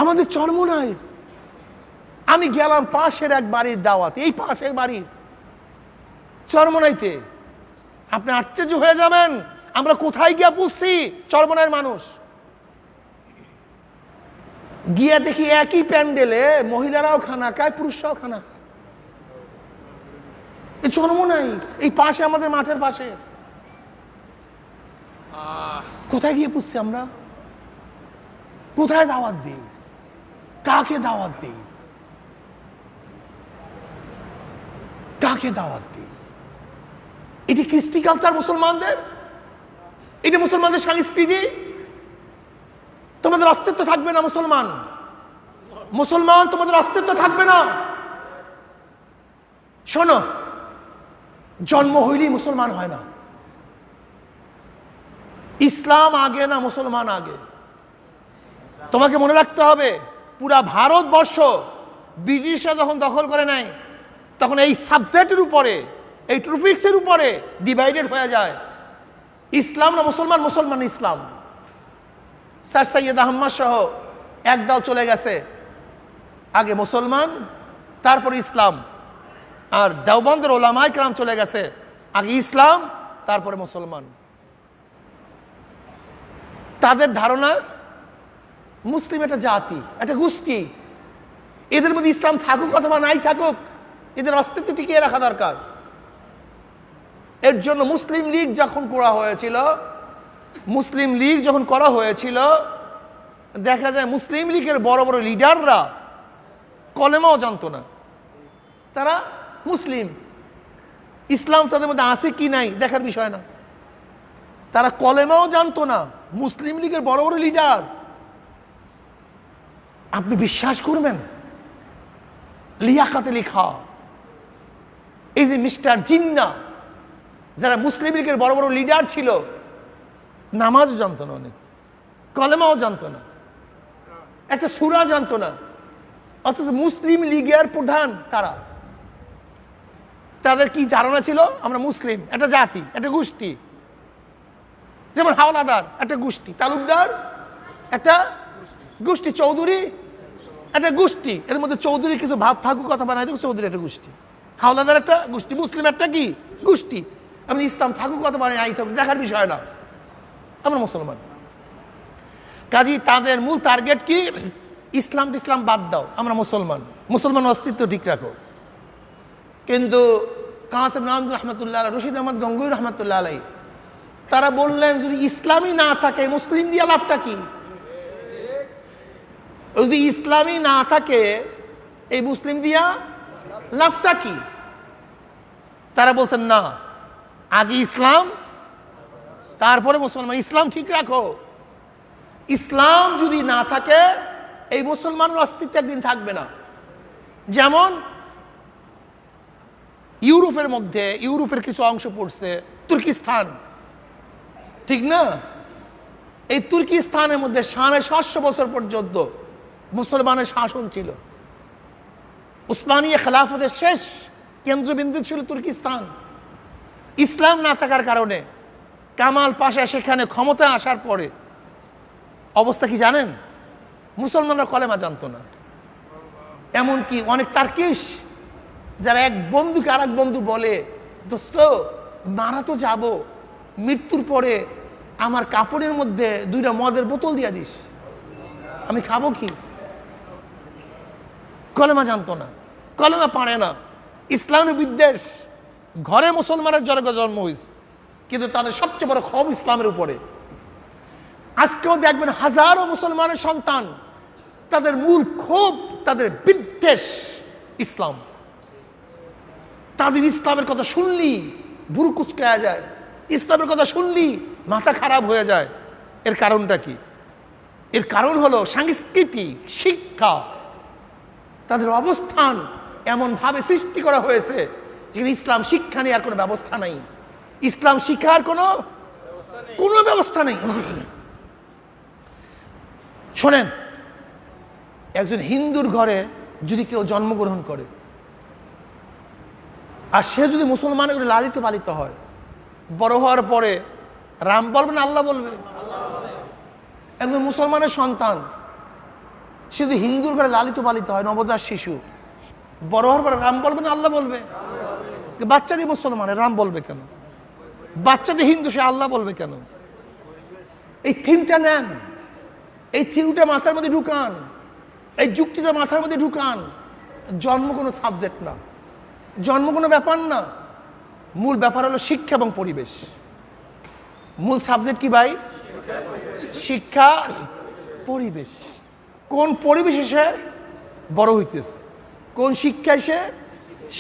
আমাদের চর্ম নাই। আমি গেলাম পাশের এক বাড়ির দাওয়াতে, এই পাশের বাড়ির চরমনাইতে, আপনি আশ্চর্য হয়ে যাবেন আমরা কোথায় গিয়া পুষছি চরমনাইয়ের মানুষ। গিয়া দেখি একই প্যান্ডেলে মহিলারাও খানা খায়, পুরুষরাও খানা খায়। এই চরমনাই, এই পাশে আমাদের মাঠের পাশে, কোথায় গিয়ে পুষছি আমরা? কোথায় দাওয়াত দিই? কাকে দাওয়াত দিই? কাকে দাওয়াত দিই? এটি কৃষ্টি কালচার মুসলমানদের, এটি মুসলমানদের সংস্কৃতি। তোমাদের অস্তিত্ব থাকবে না মুসলমান, তোমাদের অস্তিত্ব থাকবে না। শোনো, জন্ম হইলেই মুসলমান হয় না। ইসলাম আগে না মুসলমান আগে? তোমাকে মনে রাখতে হবে, পুরা ভারতবর্ষ ব্রিটিশরা যখন দখল করে নেয়, তখন এই সাবজেক্টের উপরে, এই টপিক্সের উপরে ডিভাইডেড হয়ে যায়, ইসলাম না মুসলমান, মুসলমান ইসলাম। স্যার সৈয়দ আহমদ সহ একদল চলে গেছে, আগে মুসলমান তারপরে ইসলাম, আর দেওবন্দের ওলামায়ে কেরাম চলে গেছে, আগে ইসলাম তারপরে মুসলমান। তাদের ধারণা মুসলিম একটা জাতি, একটা গোষ্ঠী, এদের মধ্যে ইসলাম থাকুক অথবা নাই থাকুক, এদের অস্তিত্ব টিকিয়ে রাখা দরকার। এর জন্য মুসলিম লীগ যখন করা হয়েছিল, দেখা যায় মুসলিম লীগের বড় বড় লিডাররা কলেমাও জানতো না। তারা মুসলিম, ইসলাম তাদের মধ্যে আছে কি নাই দেখার বিষয় না, তারা কলেমাও জানতো না। মুসলিম লীগের বড় বড় লিডার, আপনি বিশ্বাস করবেন, লিয়াকাতে লেখা, এই যে মিস্টার জিন্না, যারা মুসলিম লীগের বড় বড় লিডার ছিল, নামাজও জানতো না, অনেক কলেমাও জানতো না, একটা সূরা জানতো না, অথচ মুসলিম লীগের প্রধান তারা। তাদের কি ধারণা ছিল? আমরা মুসলিম, একটা জাতি, একটা গোষ্ঠী। যেমন হাওলাদার একটা গোষ্ঠী, তালুকদার একটা গোষ্ঠী, চৌধুরী একটা গোষ্ঠী, এর মধ্যে চৌধুরী কিছু ভাব থাকুক কথা বানাই থাকুক, চৌধুরী একটা গোষ্ঠী, হাওলাদার একটা গোষ্ঠী, মুসলিম একটা কি গোষ্ঠী। আমি ইসলাম থাকুক কথা বানাই আই থাকুক দেখার বিষয় না, আমরা মুসলমান। কাজী তাদের মূল টার্গেট কি? ইসলাম বাদ দাও, আমরা মুসলমান অস্তিত্ব ঠিক রাখো। কিন্তু কাসেম নামদুল রহমতুল্লাহ, রশিদ আহমদ গঙ্গুই রহমতুল্লাহ আলাই, তারা বললেন যদি ইসলামই না থাকে মুসলিম দিয়া লাভটা কি? যদি ইসলামই না থাকে এই মুসলিম দিয়া লাভটা কি? তারা বলছেন না, আগে ইসলাম তারপরে মুসলমান, ইসলাম ঠিক রাখো। ইসলাম যদি না থাকে এই মুসলমানের অস্তিত্ব একদিন থাকবে না। যেমন ইউরোপের কিছু অংশ পড়ছে তুর্কিস্তান, ঠিক না? এই তুর্কিস্তানের মধ্যে 750 বছর পর্যন্ত মুসলমানের শাসন ছিল। উসমানীয় খেলাফতের শেষ কেন্দ্রবিন্দু ছিল তুর্কিস্তান। ইসলাম না থাকার কারণে কামাল পাশা সেখানে ক্ষমতা আসার পরে অবস্থা কি জানেন? মুসলমানরা কলেমা জানতো না। এমনকি অনেক তার্কিশ যারা এক বন্ধুকে আর এক বন্ধু বলে, দোস্ত মারা তো যাব, মৃত্যুর পরে আমার কাপড়ের মধ্যে 2টা মদের বোতল দিয়া দিস, আমি খাবো কি? কলেমা জানতো না, কলেমা পারে না। ইসলামের বিদ্বেষ, ঘরে মুসলমানের জন্ম হয়েছে, কিন্তু তাদের সবচেয়ে বড় ক্ষোভ ইসলামের উপরে। আজকেও দেখবেন হাজারো মুসলমানের সন্তান, তাদের মূল ক্ষোভ, তাদের বিদ্বেষ ইসলাম। তাদের ইসলামের কথা শুনলি বুড়ো কুচকায়া যায়, ইসলামের কথা শুনলি মাথা খারাপ হয়ে যায়। এর কারণটা কি? এর কারণ হলো সাংস্কৃতিক শিক্ষা। তাদের অবস্থান এমনভাবে সৃষ্টি করা হয়েছে যে ইসলাম শিক্ষা নেওয়ার কোনো ব্যবস্থা নেই, ইসলাম শিক্ষার কোনো ব্যবস্থা নেই। শোনেন, একজন হিন্দুর ঘরে যদি কেউ জন্মগ্রহণ করে আর সে যদি মুসলমানের ঘরে লালিত পালিত হয়, বড় হওয়ার পরে রাম বলবে না আল্লাহ বলবে? একজন মুসলমানের সন্তান সে যদি হিন্দুর ঘরে লালিত পালিত হয়, নবজাত শিশু, বড় হওয়ার পরে রাম বলবে না আল্লাহ বলবে? বাচ্চা দিয়ে মুসলমানের রাম বলবে কেন? বাচ্চা দিয়ে হিন্দু সে আল্লাহ বলবে কেন? এই থিমটা নেন, এই থিওরিটা মাথার মধ্যে ঢুকান, এই যুক্তিটা মাথার মধ্যে ঢুকান। জন্ম কোনো সাবজেক্ট না, জন্ম কোনো ব্যাপার না। মূল ব্যাপার হলো শিক্ষা এবং পরিবেশ। মূল সাবজেক্ট কি ভাই? শিক্ষা, পরিবেশ। কোন পরিবেশে সে বড় হইতেছে, কোন শিক্ষায় সে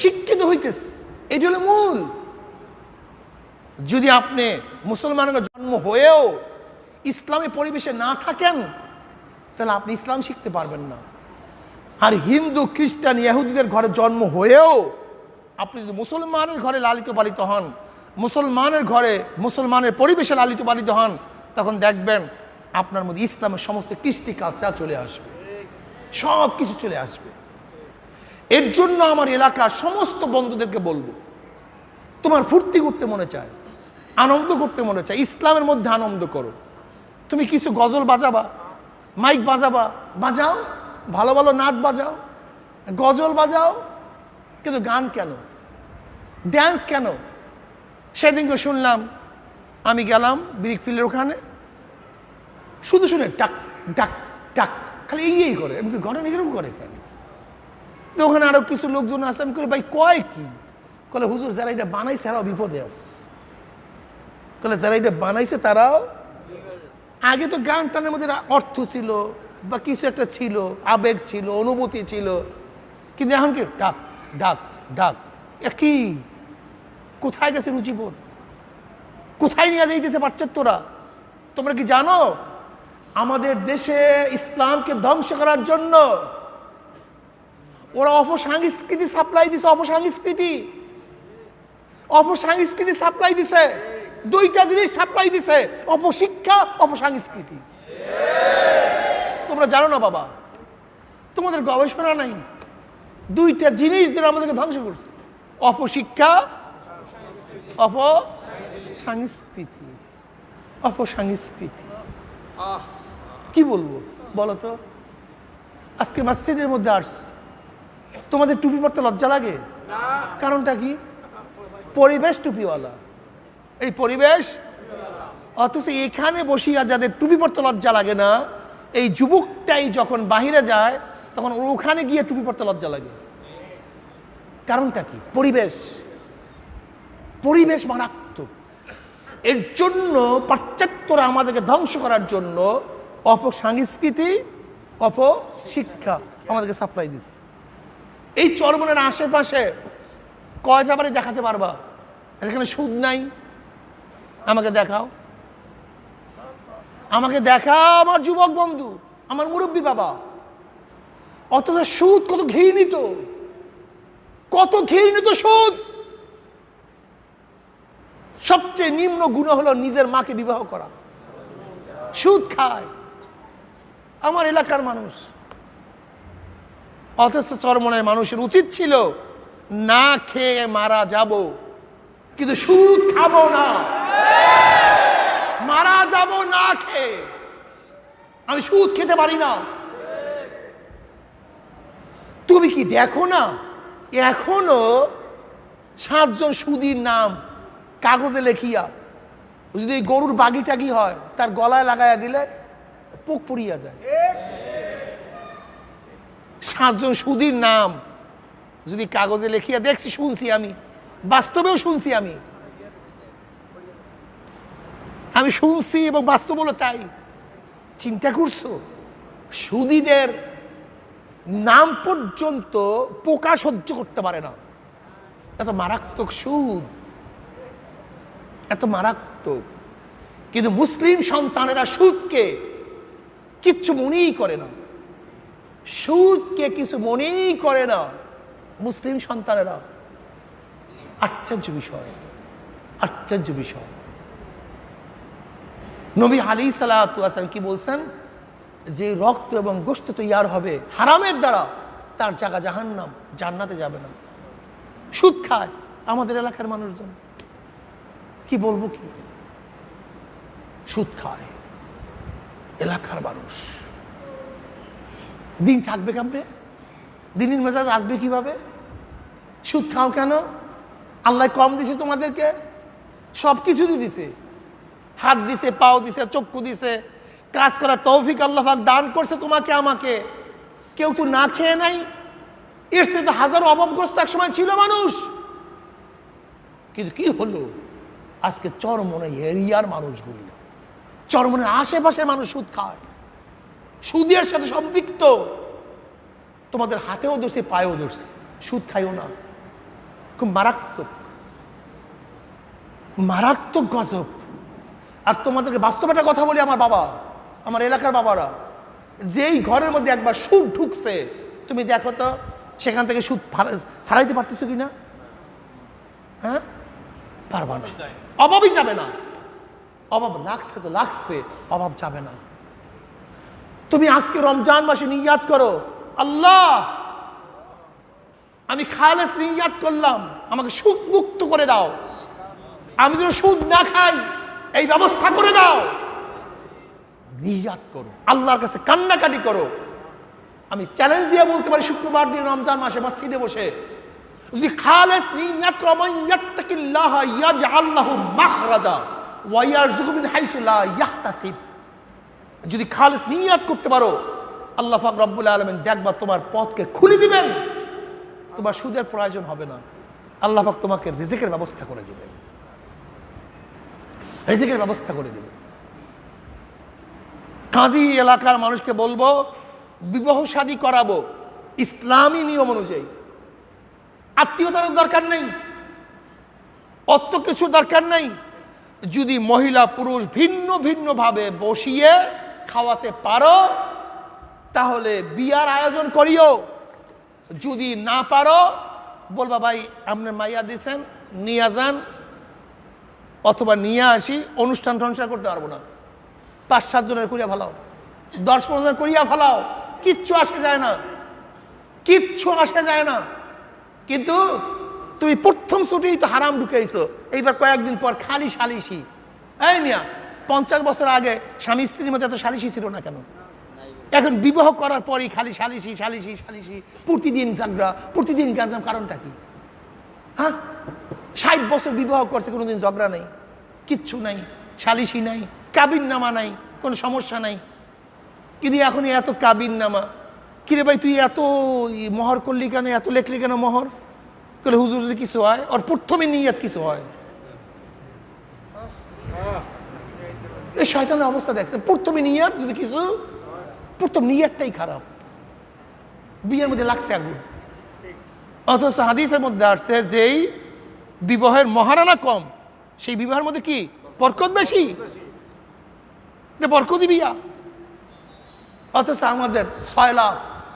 শিক্ষিত হইতেছে, এটি হলো মূল। যদি আপনি মুসলমানের জন্ম হয়েও ইসলামী পরিবেশে না থাকেন, তাহলে আপনি ইসলাম শিখতে পারবেন না। আর হিন্দু খ্রিস্টান ইহুদিদের ঘরে জন্ম হয়েও আপনি যদি মুসলমানের ঘরে লালিত পালিত হন, মুসলমানের ঘরে মুসলমানের পরিবেশে লালিত পালিত হন, তখন দেখবেন আপনার মধ্যে ইসলামের সমস্ত কৃষ্টি কালচার চলে আসবে, সব কিছু চলে আসবে। এর জন্য আমার এলাকার সমস্ত বন্ধুদেরকে বলবো, তোমার ফুর্তি করতে মনে চায়, আনন্দ করতে মনে চায়, ইসলামের মধ্যে আনন্দ করো। তুমি কিছু গজল বাজাবা, মাইক বাজাবা, বাজাও, ভালো ভালো নাট বাজাও, গজল বাজাও, কিন্তু গান কেন, ড্যান্স কেন? সেদিনকে শুনলাম, আমি গেলাম ব্রিক ফিল্ডের ওখানে, শুধু শুনে ডাক ডাক ডাক, খালি এই করে। আমি ঘটনা এরকম করে কেন? তো ওখানে আরো কিছু লোকজন আসে, আমি করি ভাই কয় কি? বলে হুজুর যারা এটা বানাইছে তারাও বিপদে আছে। বলে যারা এটা বানাইছে তারাও, আগে তো গান টানের মধ্যে অর্থ ছিল বা কিছু একটা ছিল, আবেগ ছিল, অনুভূতি ছিল, কিন্তু এখন কি ডাক ডাক ডাক, কি কোথায় গেছে রুচিবোধ? কোথায় নিয়ে যাইতেছে পাশ্চাত্যরা? তোমরা কি জানো আমাদের দেশে ইসলামকে ধ্বংস করার জন্য ওরা অপসংস্কৃতি সাপ্লাই দিছে, অপসংস্কৃতি সাপ্লাই দিছে। 2টা জিনিস সাপ্লাই দিছে, অপশিক্ষা, অপসংস্কৃতি। তোমরা জানো না বাবা, তোমাদের গবেষণা নাই। 2টা জিনিস দিয়ে আমাদেরকে ধ্বংস করছে, অপশিক্ষা, অপসংস্কৃতি। অপসংস্কৃতি কি বলবো বলো তো? আজকে মসজিদের মধ্যে আসছ, তোমাদের টুপি পরতে লজ্জা লাগে? কারণটা কি? পরিবেশ টুপিওয়ালা, এই পরিবেশ। অথচ এখানে বসিয়া যাদের টুপি পরতে লজ্জা লাগে না, এই যুবকটাই যখন বাহিরে যায় তখন ওখানে গিয়ে টুপি পরতে লজ্জা লাগে। কারণটা কি? পরিবেশ। পরিবেশ মারাত্মক। এর জন্য পাশ্চাত্যরা আমাদেরকে ধ্বংস করার জন্য অপসংস্কৃতি, অপশিক্ষা আমাদেরকে সাপ্লাই দিচ্ছে। এই চরমনের আশেপাশে কয়টা বাড়ি দেখাতে পারবা এখানে সুদ নাই? আমাকে দেখাও, আমাকে দেখাও আমার যুবক বন্ধু, আমার মুরব্বী বাবা। অথচ সুদ কত ঘৃণিত, কত ঘৃণিত সুদ। সবচেয়ে নিম্ন গুণ হলো নিজের মাকে বিবাহ করা। সুদ খায় আমার এলাকার মানুষ। অথচ চরমনের মানুষের উচিত ছিল না খেয়ে মারা যাব, কিন্তু সুদ খাবো না, মারা যাব না খেয়ে। আমি সুদ খেতে পারি না। তুমি কি দেখো না এখনো 7 জন সুদীর নাম কাগজে লেখিয়া, যদি গরুর বাগি টাগি হয় তার গলায় লাগাইয়া দিলে পোক পড়িয়া যায়। 7 জন সুদীর নাম যদি কাগজে লেখিয়া, দেখছি, শুনছি, আমি বাস্তবেও শুনছি, আমি শুনছি এবং বাস্তব হলো তাই। চিন্তা করছো সুদীদের নাম পর্যন্ত পোকা সহ্য করতে পারে না, এত মারাত্মক সুদ, এত মারাত্মক। কিন্তু মুসলিম সন্তানেরা সুদকে কিচ্ছু মনেই করে না, সুদকে কিছু মনেই করে না মুসলিম সন্তানেরা। আশ্চর্য বিষয়, আশ্চর্য বিষয়। নবী আলাইহিস সালাতু ওয়াস সালাম কি বলছেন? যে রক্ত এবং গোশত তৈয়ার হবে হারামের দ্বারা, তার জায়গা জাহান্নাম, জান্নাতে যাবে না। সুদ খায় আমাদের এলাকার মানুষজন, কি বলবো, কি সুদ খায় এলাকার মানুষ। দিন থাকবে কেমনে? দিনের মেজাজ আসবে কিভাবে? সুদ খাও কেন? আল্লাহ কম দিছে তোমাদেরকে? সব কিছু দিছে, হাত দিছে, পাও দিছে, চক্ষু দিছে, কাজ করার তৌফিক আল্লাহ পাক দান করছে তোমাকে আমাকে। কেউ তো না খেয়ে নাই, এর সাথে হাজারো অভাবগ্রস্ত এক সময় ছিল মানুষ। কিন্তু কি হলো? আজকে চরমনে এরিয়ার মানুষগুলি, চরমনের আশেপাশে মানুষ সুদ খায়, সুদের সাথে সম্পৃক্ত। তোমাদের হাতেও ধরছে, পায়েও ধরছে, সুদ খাইও না। খুব মারাত্মক, মারাত্মক গজব। আর তোমাদেরকে বাস্তব একটা কথা বলি, আমার বাবা, আমার এলাকার বাবারা, যেই ঘরের মধ্যে একবার সুদ ঢুকছে, তুমি দেখো তো সেখান থেকে সুদ ছাড়াইতে পারতেছো কিনা? হ্যাঁ, পারবা না। অভাবই যাবে না। অভাব লাগছে তো লাগছে, অভাব যাবে না। তুমি আজকে রমজান মাসে নিয়াত করো, আল্লাহ আমি খালেস নিয়াত করলাম, আমাকে সুদ মুক্ত করে দাও, আমি যেন সুদ না খাই এই ব্যবস্থা করে দাও। নিয়াত করো, আল্লাহর কাছে কান্নাকাটি করো। আমি চ্যালেঞ্জ দিয়ে বলতে পারি, শুক্রবার দিন রমজান মাসে মসজিদে বসে যদি খালেস নিয়াত করো, মান ইয়াত্তাকিল্লাহ ইয়াজআল লাহু মাখরাজা ওয়া ইয়ারযুকহু মিন হাইসু লা ইয়াহতাসিব, যদি খালেস নিয়াত করতে পারো, আল্লাহ পাক রব্বুল আলামিন দেখবা তোমার পথকে খুলে দিবেন, তোমার সুদের প্রয়োজন হবে না। আল্লাহ পাক তোমাকে রিজিকের ব্যবস্থা করে দিবেন, রিজিকের ব্যবস্থা করে দিবেন। কাজী এলাকার মানুষকে বলবো, বিবাহ শাদী করাবো ইসলামী নিয়ম অনুযায়ী। আত্মীয়তার দরকার নেই, অত কিছু দরকার নেই। যদি মহিলা পুরুষ ভিন্ন ভিন্ন ভাবে বসিয়ে খাওয়াতে পারো তাহলে বিয়ার আয়োজন করিও। যদি না পারো বলবা, ভাই আপনার মাইয়া দিছেন, নিয়ে যান, অথবা নিয়ে আসি, অনুষ্ঠান টনুষ্ঠান করতে পারবো না, 5-7 জনের করিয়া ফেলাও, 10-15 জন করিয়া ফেলাও, কিচ্ছু আসে যায় না, কিচ্ছু আসে যায় না। কিন্তু তুমি প্রথম ছুটেই তো হারাম ঢুকেইছো, এইবার কয়েকদিন পর খালি সালিশি। এই মিয়া, 50 বছর আগে স্বামী স্ত্রীর মধ্যে এত সালিশি ছিল না কেন? এখন বিবাহ করার পরই খালি সালিশি সালিশি সালিশি, প্রতিদিন ঝগড়া, প্রতিদিন গাজাম। কারণটা কি? হ্যাঁ, 60 বছর বিবাহ করছে, কোনোদিন ঝগড়া নাই, কিচ্ছু নাই, সালিশি নাই, কাবিন নামা নাই, কোনো সমস্যা নাই। কিন্তু এখন এত কাবিন নামা, কিরে ভাই তুই এত মহর করলি কেন, এত লেখলি কেন মহর? বলে হুজুর যদি কিছু হয়, ওর প্রথমে নিয়াত কিছু হয়। এই শয়তানের অবস্থা দেখছেন, প্রথমে নিয়াত যদি কিছু, প্রথম নিয়াতটাই খারাপ, বিয়ের মধ্যে লাগছে আগুন। অথচ হাদিসের মধ্যে আসছে যেই বিবাহের মহারানা কম, সেই বিবাহের মধ্যে কি বরকত বেশি, এটা বরকতি বিয়া। অথচ আমাদের 6 লাখ,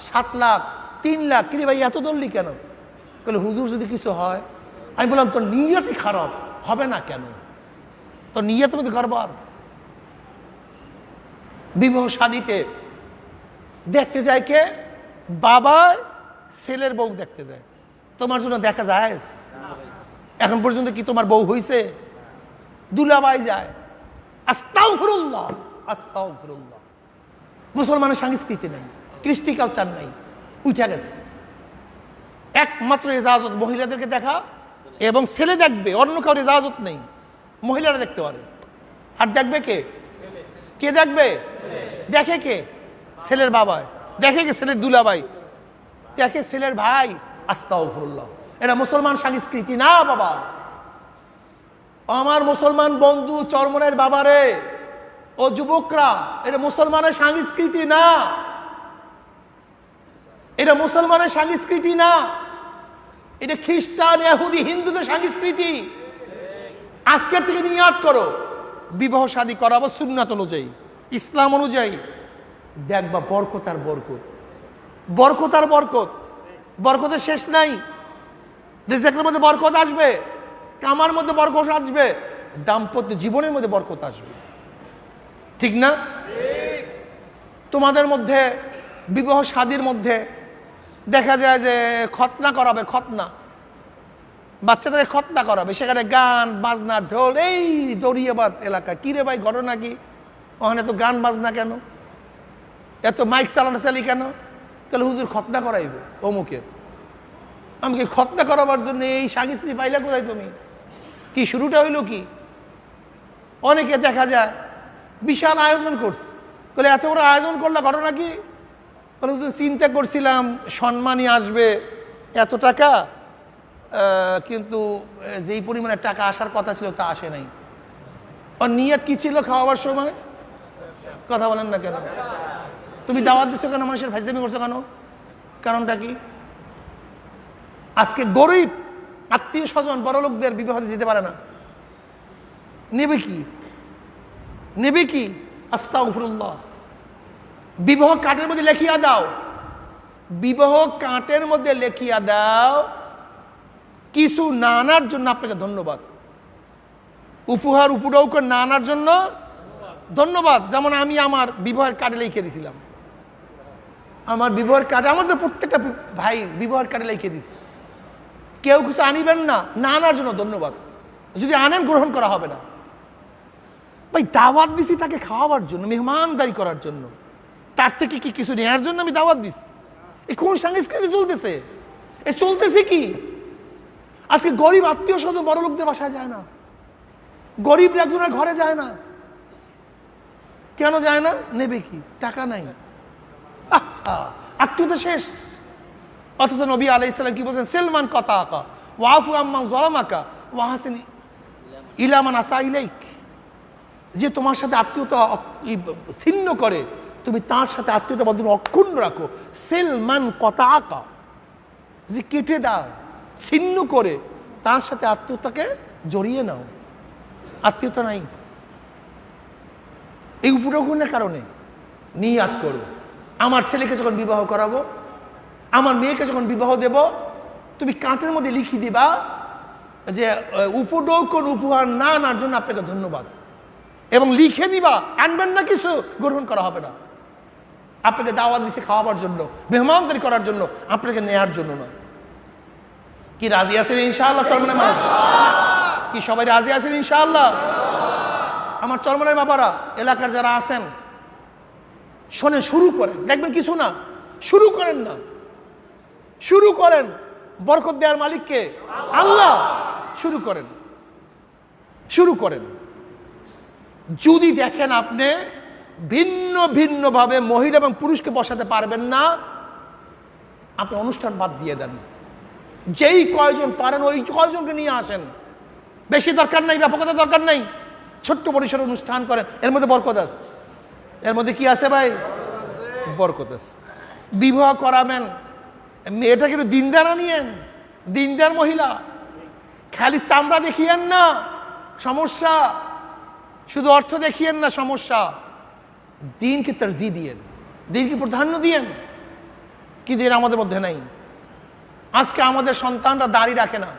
7 লাখ, 3 লাখ, কিরে ভাই এত দললি কেন? বলে হুজুর যদি কিছু হয়। আমি বললাম তোর নিয়তই খারাপ, হবে না কেন? তোর নিয়তের মধ্যে গড়বড়। বিবাহ শাদীতে দেখতে যায় কে? বাবা ছেলের বউ দেখতে যায়। তোমার জন্য দেখা যায়? এখন পর্যন্ত কি তোমার বউ হইছে? দুলাভাই যায়। আস্তাগফিরুল্লাহ, আস্তাগফিরুল্লাহ। মুসলমানের সংস্কৃতি নেই, কৃষ্টি কালচার নেই, উঠে গেছে। একমাত্র ইজাজত মহিলাদেরকে দেখা এবং ছেলে দেখবে, অন্য কারোর ইজাজত নেই। মহিলারা দেখতে পারে। আর দেখবে কে? কে দেখবে? দেখে কে? ছেলের বাবা। দেখে কে? ছেলের দুলাভাই। দেখে ছেলের ভাই। আস্তাগফিরুল্লাহ। এটা মুসলমান সংস্কৃতি না বাবা। আমার মুসলমান বন্ধু চরমনের বাবারে ও যুবকরা, এটা মুসলমানের সংস্কৃতি না। এটা মুসলমানের সংস্কৃতি না, এটা খ্রিস্টান, ইহুদি, হিন্দুদের সংস্কৃতি। আজকের থেকে নিয়াত করো, বিবাহ শাদী করাবো সুন্নাত অনুযায়ী, ইসলাম অনুযায়ী। দেখবা বরকত আর বরকত, বরকত আর বরকত। বরকতের শেষ নাই। রিজেকের মধ্যে বরকত আসবে, কামার মধ্যে বরকত আসবে, দাম্পত্য জীবনের মধ্যে বরকত আসবে। ঠিক না? তোমাদের মধ্যে বিবাহ শাদীর মধ্যে দেখা যায় যে খতনা করাবে, খতনা, বাচ্চাদের খতনা করাবে, সেখানে গান বাজনা ঢোল, এই দরিয়াবাদ এলাকা। কি রে ভাই, ঘটনা কি? ওখানে তো গান বাজনা কেন, এত মাইক চালানো চালি কেন? তাহলে হুজুর খতনা করাইবে অমুকের। আমি কি খতনা করাবার জন্য এই সংস্কৃতি পাইলে কোথায় তুমি? কি শুরুটা হইল কি? অনেকে দেখা যায় বিশাল আয়োজন করছে, বলে এত বড় আয়োজন করলে ঘটনা কি? বলে হুজুর চিন্তা করছিলাম সম্মানই আসবে এত টাকা, কিন্তু যেই পরিমাণে টাকা আসার কথা ছিল তা আসে নাই। আর নিয়ত কি ছিল খাওয়াবার সময়? কথা বলেন না কেন? তুমি দাওয়াত দিচ্ছ কেন? মানুষের ফাইজলামি করছো কেন? কারণটা কি? আজকে গরিব আত্মীয় স্বজন বড় লোকদের বিবাহে যেতে পারে না, নেবে কি? নেবে কি? আস্তাগফিরুল্লাহ। বিবাহ কার্ডের মধ্যে লেখিয়া দাও, বিবাহ কার্ডের মধ্যে লেখিয়া দাও কিছু না আনার জন্য আপনাকে ধন্যবাদ। উপহার উপঢৌক না আনার জন্য ধন্যবাদ। যেমন আমি আমার বিবাহের কার্ডে লিখে দিয়েছিলাম, আমার বিবাহের কার্ডে, আমাদের প্রত্যেকটা ভাই বিবাহের কার্ডে লিখে দিস, কেউ কিছু আনিবেন না, না আনার জন্য ধন্যবাদ। যদি আনেন গ্রহণ করা হবে না। ভাই দাওয়াত দিছি তাকে খাওয়াবার জন্য, মেহমানদারি করার জন্য, তার থেকে কি কিছু নেওয়ার জন্য আমি দাওয়াত দিস? এই কোন সংস্কৃতি চলতেছে? এ চলতেছে কি? আজকে গরিব আত্মীয় স্বজন বড় লোকদের বাসায় যায় না, গরিব একজনের ঘরে যায় না। কেন যায় না? নেবে কি? টাকা নাই, আত্মীয়তা শেষ। অথচ নবী আলাইহিস সালাম কি বলছেন? সেলমান কথা আকা ওয়াফু আম্মান যালামাকা ওয়াহসিন ইলা মান আসা ইলাইক। যে তোমার সাথে আত্মীয়তা ছিন্ন করে, তুমি তার সাথে আত্মীয়তা বন্ধন অক্ষুণ্ণ রাখো। সেলমান কথা আকা, যে কেটে দাও, ছিন্ন করে, তার সাথে আত্মীয়তাকে জড়িয়ে নাও। আত্মীয়তা নাই, এই উপলক্ষণের কারণে নিয়াত করো। আমার ছেলেকে যখন বিবাহ করাবো, আমার মেয়েকে যখন বিবাহ দেব, তুমি কাঁটের মধ্যে লিখি দিবা যে উপঢৌকন উপহার না আনার জন্য আপনাকে ধন্যবাদ, এবং লিখে দিবা আনবেন না কিছু, গ্রহণ করা হবে না। আপনাকে দাওয়াত দিছে খাওয়াবার জন্য, মেহমানদারি করার জন্য, আপনাকে নেয়ার জন্য না। কি রাজি আছেন ইনশাআল্লাহ? চরমনের মা কি সবাই রাজি আছেন ইনশাআল্লাহ? আমার চরমনের বাবারা, এলাকার যারা আছেন শোনেন, শুরু করেন। দেখবেন কিছু না, শুরু করেন না, শুরু করেন। বরকত দেওয়ার মালিককে আল্লাহ। শুরু করেন, শুরু করেন। যদি দেখেন আপনি ভিন্ন ভিন্ন ভাবে মহিলা এবং পুরুষকে বসাতে পারবেন না, আপনি অনুষ্ঠান বাদ দিয়ে দেন। যেই কয়জন পারেন ওই কয়জনকে নিয়ে আসেন, বেশি দরকার নাই, ব্যাপকতা দরকার নাই। ছোট্ট পরিসরে অনুষ্ঠান করেন, এর মধ্যে বরকত আছে। এর মধ্যে কি আছে ভাই? বরকত আছে। বিবাহ করাবেন, মেয়েটাকে একটু দিনদার আনিয়েন, দিনদার মহিলা। খালি চামড়া দেখিয়েন না, সমস্যা। শুধু অর্থ দেখিয়েন না, সমস্যা। দিনকে তরজি দিয়েন, দিনকে প্রাধান্য দিয়েন। কি দিন আমাদের মধ্যে নাই। আজকে আমাদের সন্তানরা দাড়ি রাখে না,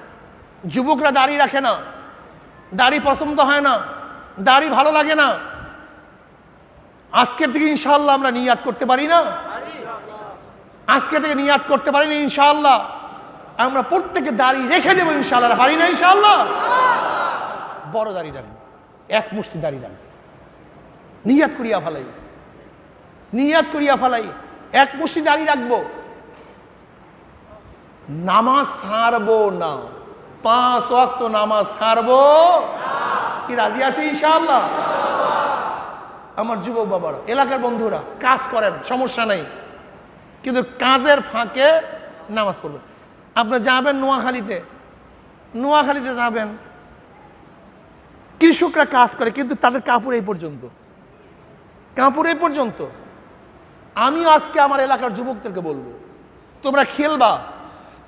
যুবকরা দাড়ি রাখে না, দাড়ি পছন্দ হয় না, দাড়ি ভালো লাগে না। আজকের থেকে ইনশাআল্লাহ আমরা নিয়াত করতে পারি না? আজকে থেকে নিয়াত করতে পারি না ইনশাআল্লাহ? আমরা প্রত্যেকে দাড়ি রেখে দেবো ইনশাআল্লাহ। পারি না ইনশাআল্লাহ? বড় দাড়ি রাখবো, এক মুষ্টি দাড়ি রাখবো, নিয়াত করিয়া ফেলাই, নিয়াত করিয়া ফেলাই, এক মুষ্টি দাড়ি রাখবো। নামাজ ছাড়বো না, 5 ওয়াক্ত নামাজ ছাড়বো। কি রাজি আছে ইনশাআল্লাহ? আমার যুবক বাবারা, এলাকার বন্ধুরা, কাজ করেন, সমস্যা নেই, কিন্তু কাজের ফাঁকে নামাজ পড়বেন। আপনি যাবেন নোয়াখালীতে, নোয়াখালীতে যাবেন, কৃষকরা কাজ করে কিন্তু তাদের কাপড় এই পর্যন্ত, কাপড় এই পর্যন্ত। আমি আজকে আমার এলাকার যুবকদেরকে বলবো, তোমরা খেলবা,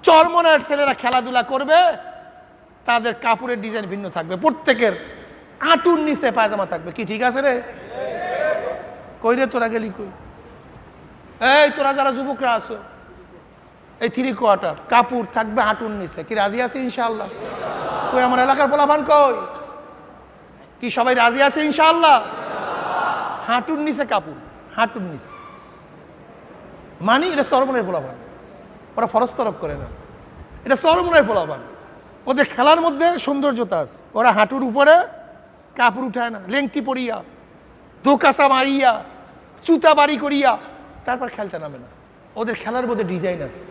চরমনায়ের ছেলেরা খেলাধুলা করবে, তাদের কাপড়ের ডিজাইন ভিন্ন থাকবে, প্রত্যেকের আঁটুর নিচে পায়জামা থাকবে। কি ঠিক আছে রে? কই রে তোরা গেলি কই? এই তোরা যারা যুবকরা আছো, এই 3 কোয়ার্টার কাপড় থাকবে হাঁটুর নিচে। কি রাজি আছে ইনশাআল্লাহ? কই আমার এলাকার পোলাপান কই? কি সবাই রাজি আছে ইনশাআল্লাহ? হাঁটুর নিচে কাপড়, হাঁটুর নিচে। মানে এটা চরমনের পোলাপান, ওরা ফরজ তরক করে না, এটা চরমনের পোলাপান। ওদের খেলার মধ্যে সৌন্দর্যতা আছে, ওরা হাঁটুর উপরে কাপড় উঠায় না, লেংটি পরিয়া, দোকাসা মারিয়া, চুতা বাড়ি করিয়া তারপর খেলতে নামে না। ওদের খেলার মধ্যে ডিজাইন আছে।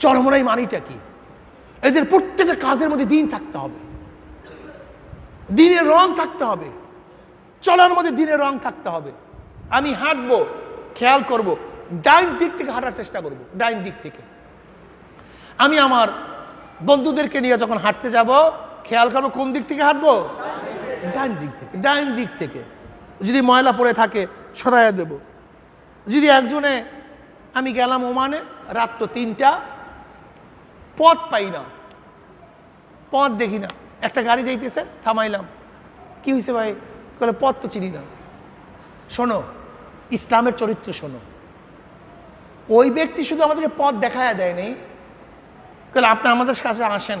চরমনাই মানিটা কি? এদের প্রত্যেকটা কাজের মধ্যে দিন থাকতে হবে, দিনের রং থাকতে হবে, চলার মধ্যে দিনের রং থাকতে হবে। আমি হাঁটবো, খেয়াল করব, ডাইন দিক থেকে হাঁটার চেষ্টা করব, ডাইন দিক থেকে। আমি আমার বন্ধুদেরকে নিয়ে যখন হাঁটতে যাব, খেয়াল করবো কোন দিক থেকে হাঁটবো? ডাইন দিক থেকে, ডাইন দিক থেকে। যদি ময়লা পড়ে থাকে সরাইয়া দেব। যদি একজনে, আমি গেলাম ওমানে, রাত তো 3টা, পথ পাই না, পথ দেখি না, একটা গাড়ি যাইতেছে, থামাইলাম, কি হয়েছে ভাই? বলে পথ তো চিনি না। শোনো, ইসলামের চরিত্র শোনো। ওই ব্যক্তি শুধু আমাদেরকে পথ দেখায় দেয়নি, বলে আপনি আমাদের কাছে আসেন।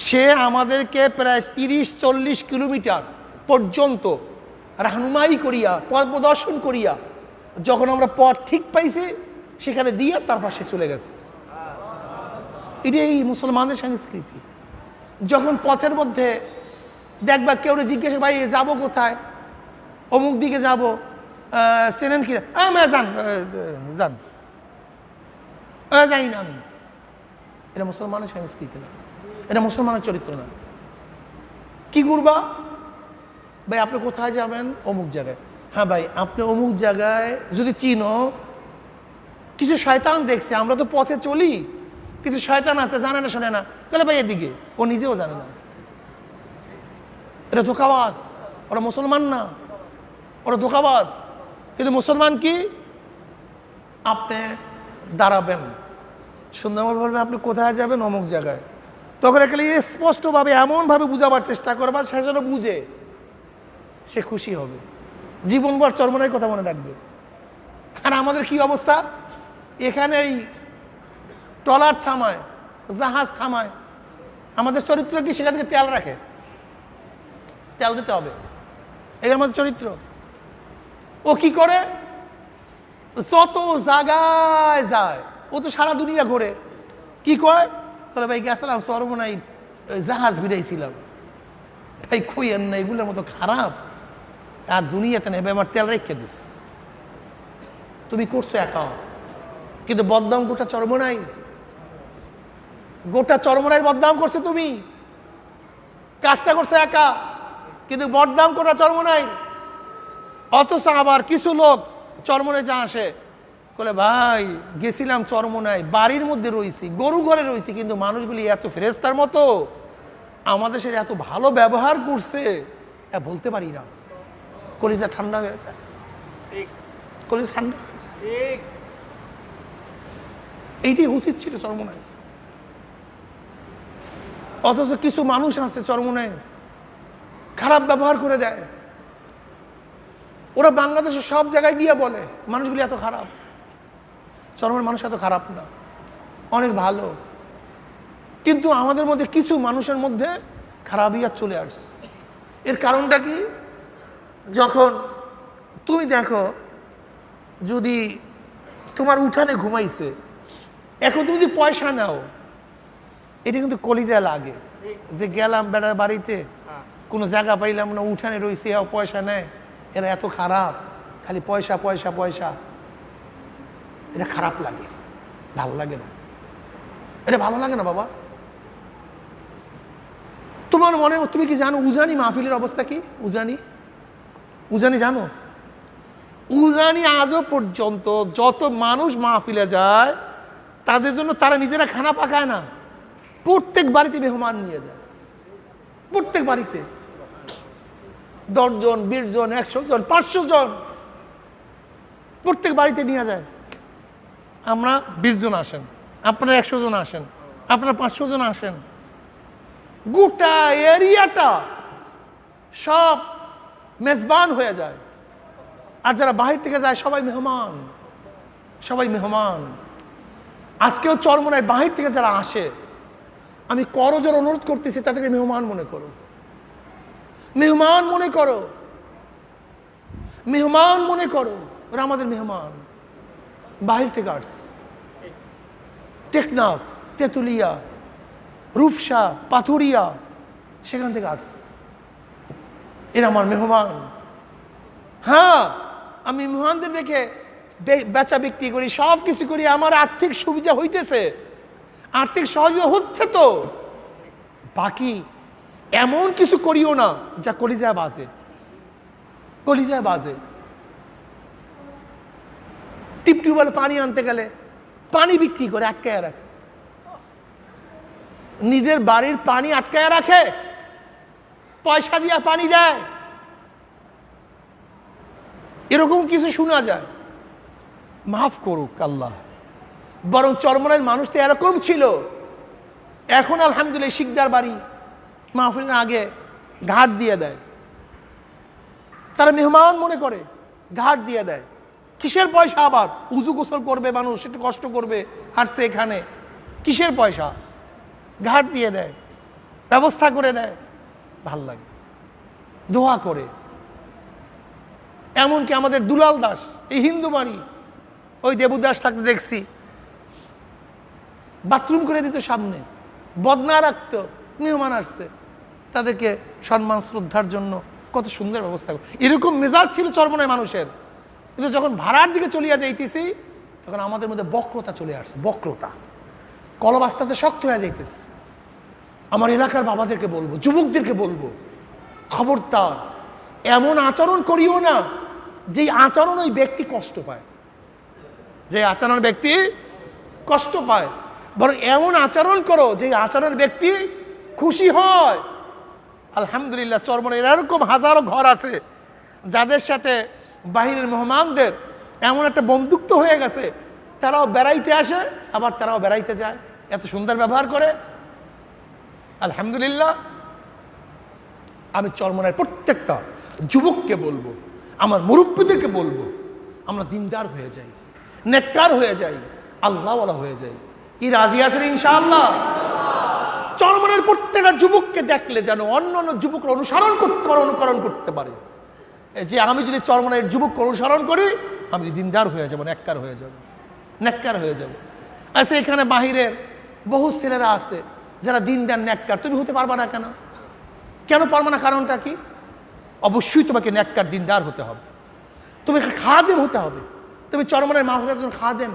সে আমাদেরকে প্রায় 30-40 কিলোমিটার পর্যন্ত রাহনুমাই করিয়া, পথ প্রদর্শন করিয়া, যখন আমরা পথ ঠিক পাইছি সেখানে দিয়ে তারপর সে চলে গেছে। এটাই মুসলমানদের সংস্কৃতি। যখন পথের মধ্যে দেখবা কেউ জিজ্ঞেস, ভাই যাবো কোথায়? অমুক দিকে যাবো, চেনেন কি? যান যান, জানি না আমি। এটা মুসলমানের সংস্কৃতি না, এটা মুসলমানের চরিত্র না। কি করবা? ভাই আপনি কোথায় যাবেন? অমুক জায়গায়। হ্যাঁ ভাই, আপনি অমুক জায়গায় যদি চিনো, কিছু শয়তান দেখছে, আমরা তো পথে চলি, কিছু শয়তান আছে, জানে না শোনে না, তাহলে ভাই এদিকে। ও নিজেও জানে না, এটা ধোঁকাবাজ। ওরা মুসলমান না, ওরা ধোঁকাবাজ। কিন্তু মুসলমান কি? আপনি দাঁড়াবেন, সুন্দরভাবে বলবেন আপনি কোথায় যাবেন? অমুক জায়গায়। তখন এখানে স্পষ্টভাবে এমনভাবে বুঝাবার চেষ্টা করবা সে যেন বুঝে, সে খুশি হবে, জীবনভর চরমনার কথা মনে রাখবে। আর আমাদের কি অবস্থা? এখানে এই ট্রলার থামায়, জাহাজ থামায়, আমাদের চরিত্র কি? সেখান থেকে তেল রাখে, তেল দিতে হবে, এই আমাদের চরিত্র। ও কি করে? যত জায়গায় যায়, ও তো সারা দুনিয়া ঘোরে। কি কয়? তাহলে ভাই গেছিলাম চরমনাই, জাহাজ ভিড়াইছিলাম। ভাই কইয়েন না, এগুলোর মতো খারাপ আর দুনিয়াতে নেবে। আমার তেল রেখে দিস, তুমি করছো একা, কিন্তু বদনাম গোটা চরমনাই, গোটা চরমনাই বদনাম করছে তুমি। কাজটা করছো একা, কিন্তু বদনাম গোটা চরমনাই। অথচ আবার কিছু লোক চরমনাইতে আসে, বলে ভাই গেছিলাম চরমনাই, বাড়ির মধ্যে রয়েছি, গরু ঘরে রয়েছি, কিন্তু মানুষগুলি এত ফেরেস্তার মতো আমাদের সাথে এত ভালো ব্যবহার করছে, বলতে পারি না। কলিজা ঠান্ডা হয়ে যায়, কলিজা ঠান্ডা হয়ে যায়। এইটাই উচিত ছিল চরমনাই। অথচ কিছু মানুষ আছে চরমনাই খারাপ ব্যবহার করে দেয়। ওরা বাংলাদেশের সব জায়গায় গিয়ে বলে মানুষগুলি এত খারাপ। চরমনাইয়ের মানুষ এত খারাপ না, অনেক ভালো। কিন্তু আমাদের মধ্যে কিছু মানুষের মধ্যে খারাপিয়াত চলে আসছে। এর কারণটা কি? যখন তুমি দেখো, যদি তোমার উঠানে ঘুমাইছে, এখন তুমি যদি পয়সা নাও, এটা কিন্তু কলিজা লাগে যে গেলাম বেড়ার বাড়িতে, কোনো জায়গা পাইলাম না, উঠানে রয়েছে, পয়সা নেয়, এরা এত খারাপ, খালি পয়সা পয়সা পয়সা। এটা খারাপ লাগে, ভালো লাগে না, এটা ভালো লাগে না বাবা। তোমার মনে, তুমি কি জানো উজানি মাহফিলের অবস্থা কি? উজানি জানো? উজানি আজও পর্যন্ত যত মানুষ মাহফিলে যায় তাদের জন্য তারা নিজেরা খানা পাকায় না, প্রত্যেক বাড়িতে মেহমান নিয়ে যায়, প্রত্যেক বাড়িতে 10 জন 20 জন 100 জন 500 জন প্রত্যেক বাড়িতে নিয়ে যায়। আমরা 20 জন আসেন, আপনারা 100 জন আসেন, আপনারা 500 জন আসেন, গোটা এরিয়াটা সব মেজবান হয়ে যায়। আর যারা বাহির থেকে যায় সবাই মেহমান, সবাই মেহমান। আজকেও চরমোনায় বাহির থেকে যারা আসে, আমি করজোর অনুরোধ করতেছি তাদেরকে মেহমান মনে করো, মেহমান মনে করো, মেহমান মনে করো। ওরা আমাদের মেহমান, বাহির থেকে আসছে, টেকনাফ, তেঁতুলিয়া, রূপসা, পাথুরিয়া, সেখান থেকে আসছে, এরা আমার মেহমান। হ্যাঁ, আমি মেহমানদের দেখে বেচা বিক্রি করি, সব কিছু করি, আমার আর্থিক সুবিধা হইতেছে, আর্থিক সহযোগিতা হচ্ছে, তো বাকি এমন কিছু করিও না যা কলিজায় বাজে, কলিজায় বাজে। টিউবওয়েলে পানি আনতে গেলে পানি বিক্রি করে আটকায় রাখে, নিজের বাড়ির পানি আটকায় রাখে, পয়সা দিয়া পানি দেয়, এরকম কিছু শোনা যায়। মাফ করুক আল্লাহ। বরং চরমোনাইয়ের মানুষ তো এরকম ছিল। এখন আলহামদুলিল্লাহ শিকদার বাড়ি মাহফিলের আগে ঘাট দিয়ে দেয়, তারা মেহমান মনে করে, ঘাট দিয়ে দেয়। কিসের পয়সা? আবার উজু গোসল করবে মানুষ, একটু কষ্ট করবে, আসছে এখানে, কিসের পয়সা? ঘাট দিয়ে দেয়, ব্যবস্থা করে দেয়, ভাল লাগে, দোয়া করে। এমনকি আমাদের দুলাল দাস, এই হিন্দু বাড়ি, ওই দেবুদাস থাকতে দেখছি, বাথরুম করে দিত সামনে, বদনা রাখতো, মেহমান আসছে তাদেরকে সম্মান শ্রদ্ধার জন্য কত সুন্দর ব্যবস্থা করে। এরকম মেজাজ ছিল চরমোনাই মানুষের। কিন্তু যখন ভাড়ার দিকে চলিয়া যাইতেছি তখন আমাদের মধ্যে বক্রতা চলে আসছে, বক্রতা, কলব আস্তে আস্তে শক্ত হয়ে যাইতেছে। আমার এলাকার বাবাদেরকে বলবো, যুবকদেরকে বলবো, খবরদার এমন আচরণ করিও না যে আচরণ ওই ব্যক্তি কষ্ট পায়, যে আচরণ ব্যক্তি কষ্ট পায়, বরং এমন আচরণ করো যে আচরণের ব্যক্তি খুশি হয়। আলহামদুলিল্লাহ চরমোনাইয়ের এরকম হাজারো ঘর আছে যাদের সাথে বাহিরের মেহমানদের এমন একটা বন্ধুত্ব হয়ে গেছে, তারাও বেড়াইতে আসে আবার তারাও বেড়াইতে যায়, এত সুন্দর ব্যবহার করে। আলহামদুলিল্লাহ। আমি চরমোনাইয়ের প্রত্যেকটা যুবককে বলবো, আমার মুরব্বীদেরকে বলবো, আমরা দিনদার হয়ে যাই, নেককার হয়ে যাই, আল্লাহওয়ালা হয়ে যাই। কি রাজি আছেন ইনশাআল্লাহ? চরমোনাইয়ের প্রত্যেকটা যুবককে দেখলে যেন অন্য অন্য যুবকরা অনুসরণ করতে পারে, অনুকরণ করতে পারে, যে আমি যদি চরমোনাইয়ের যুবককে অনুসরণ করি আমি দিনদার হয়ে যাব, নেককার হয়ে যাব, নেককার হয়ে যাব। আচ্ছা, এখানে বাহিরের বহু ছেলেরা আছে যারা দিনদার নেককার, তুমি হতে পারবা না কেন? কেন পারবা না? কারণটা কি? অবশ্যই তোমাকে নেককার দিনদার হতে হবে, তুমি খাদেম হতে হবে। তুমি চরমোনাইয়ের মাহফিলের একজন খাদেম,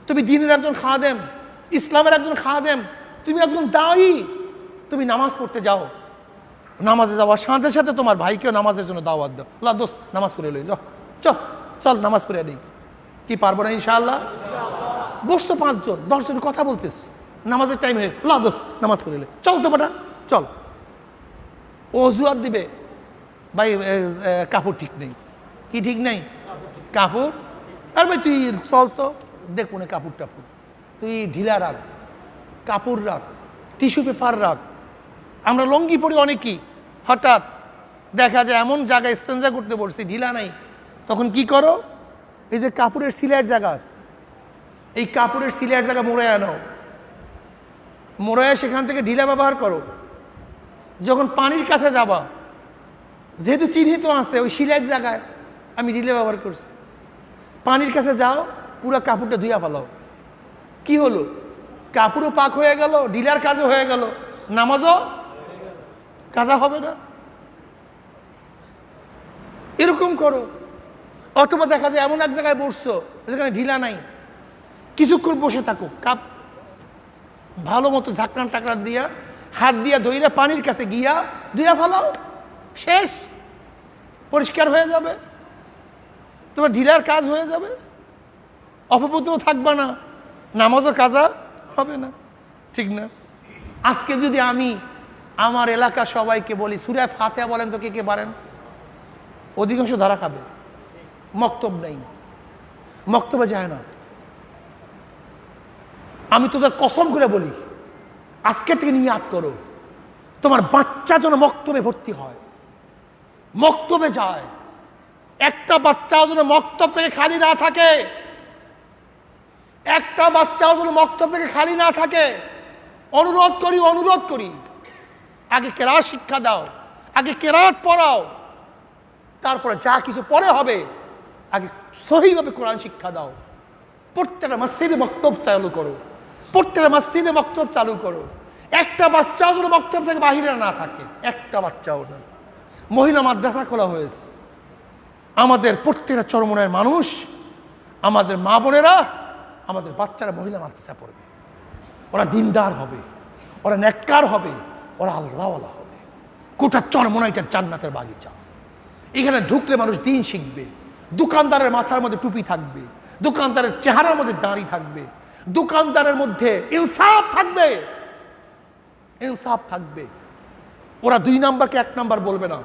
তুমি দ্বীনের একজন খাদেম, ইসলামের একজন খাদেম, তুমি একজন দায়ী। তুমি নামাজ পড়তে যাও, নামাজে যাওয়ার সাথে সাথে তোমার ভাইকেও নামাজের জন্য দাওয়াত দাও, লা দোস্ত নামাজ পড়ে লই, চল চল নামাজ পড়ে নেই। কি পারবো না ইনশাআল্লাহ? বসতো 5 জন 10 জন কথা বলতেস, নামাজের টাইম হয়ে, লা দোস্ত নামাজ পড়ে লই, চল তো বেটা চল। অজুহাত দিবে, ভাই কাপড় ঠিক নেই। কি ঠিক নেই? কাপড়। আর ভাই তুই চল তো, দেখবো না কাপড় টাপড়, তুই ঢিলা রাখ, কাপড় রাখ, টিস্যু পেপার রাখ। আমরা লঙ্গি পরি অনেকই, হঠাৎ দেখা যায় এমন জায়গায় ইস্তেঞ্জা করতে বলছি, ঢিলা নাই, তখন কি করো, এই যে কাপড়ের সিলাইয়ের জায়গা আছে, এই কাপড়ের সিলাইয়ের জায়গা মোড়ায় আনো, মোড়ায় সেখান থেকে ঢিলা ব্যবহার করো। যখন পানির কাছে যাবা, যেহেতু চিহ্নিত আছে ওই সিলাইয়ের জায়গায় আমি ঢিলা ব্যবহার করছি, পানির কাছে যাও, পুরো কাপড়টা ধুইয়া ফেলাও, কি হলো? কাপড়ও পাক হয়ে গেল, ডিলার কাজও হয়ে গেল, নামাজও কাজা হবে না। এরকম করো। অথবা দেখা যায় এমন এক জায়গায় বসছো যেখানে ঢিলা নাই, কিছুক্ষণ বসে থাকো, কাপ ভালো মতো ঝাঁকড়ান টাকড়ান দিয়া হাত দিয়া ধইরা পানির কাছে গিয়া ধুইয়া ফেলাও, শেষ, পরিষ্কার হয়ে যাবে, তোমার ঢিলার কাজ হয়ে যাবে, অপবিত্রও থাকবে না, নামাজও কাজা হবে না, ঠিক না? আজকে যদি আমি আমার এলাকার সবাইকে বলি সূরা ফাতিহা বলেন তো কে কে পারেন, অধিকাংশ ধরা খাবে। মক্তব নেই, মক্তবে যায় না। আমি তোদের কসম করে বলি, আজকে থেকে নিয়াত করো তোমার বাচ্চা যেন মক্তবে ভর্তি হয়, মক্তবে যায়। একটা বাচ্চাও যেন মক্তব থেকে খালি না থাকে, একটা বাচ্চাও যেন মক্তব থেকে খালি না থাকে। অনুরোধ করি, অনুরোধ করি, আগে কেরাত শিক্ষা দাও, আগে কেরাত পড়াও, তারপরে যা কিছু পরে হবে আগে সহিভাবে কোরআন শিক্ষা দাও। প্রত্যেকটা মসজিদে মক্তব চালু করো, প্রত্যেকটা মসজিদে মক্তব চালু করো। একটা বাচ্চাও যেন মক্তব থেকে বাহিরে না থাকে, একটা বাচ্চাও না। মহিলা মাদ্রাসা খোলা হয়েছে। আমাদের প্রত্যেকটা চরমনের মানুষ, আমাদের মা বোনেরা, আমাদের বাচ্চারা মহিলা মাদ্রাসা পড়বে। ওরা দিনদার হবে, ওরা নেককার হবে, ওরা আল্লাহওয়ালা হবে। গোটা চরমনা এটা জান্নাতের বাগিচা। এখানে ঢুকলে মানুষ দিন শিখবে। দোকানদারের মাথার মধ্যে টুপি থাকবে, দোকানদারের চেহারার মধ্যে দাড়ি থাকবে, দোকানদারের মধ্যে ইনসাফ থাকবে, ইনসাফ থাকবে। ওরা 2 নাম্বারকে 1 নাম্বার বলবে না,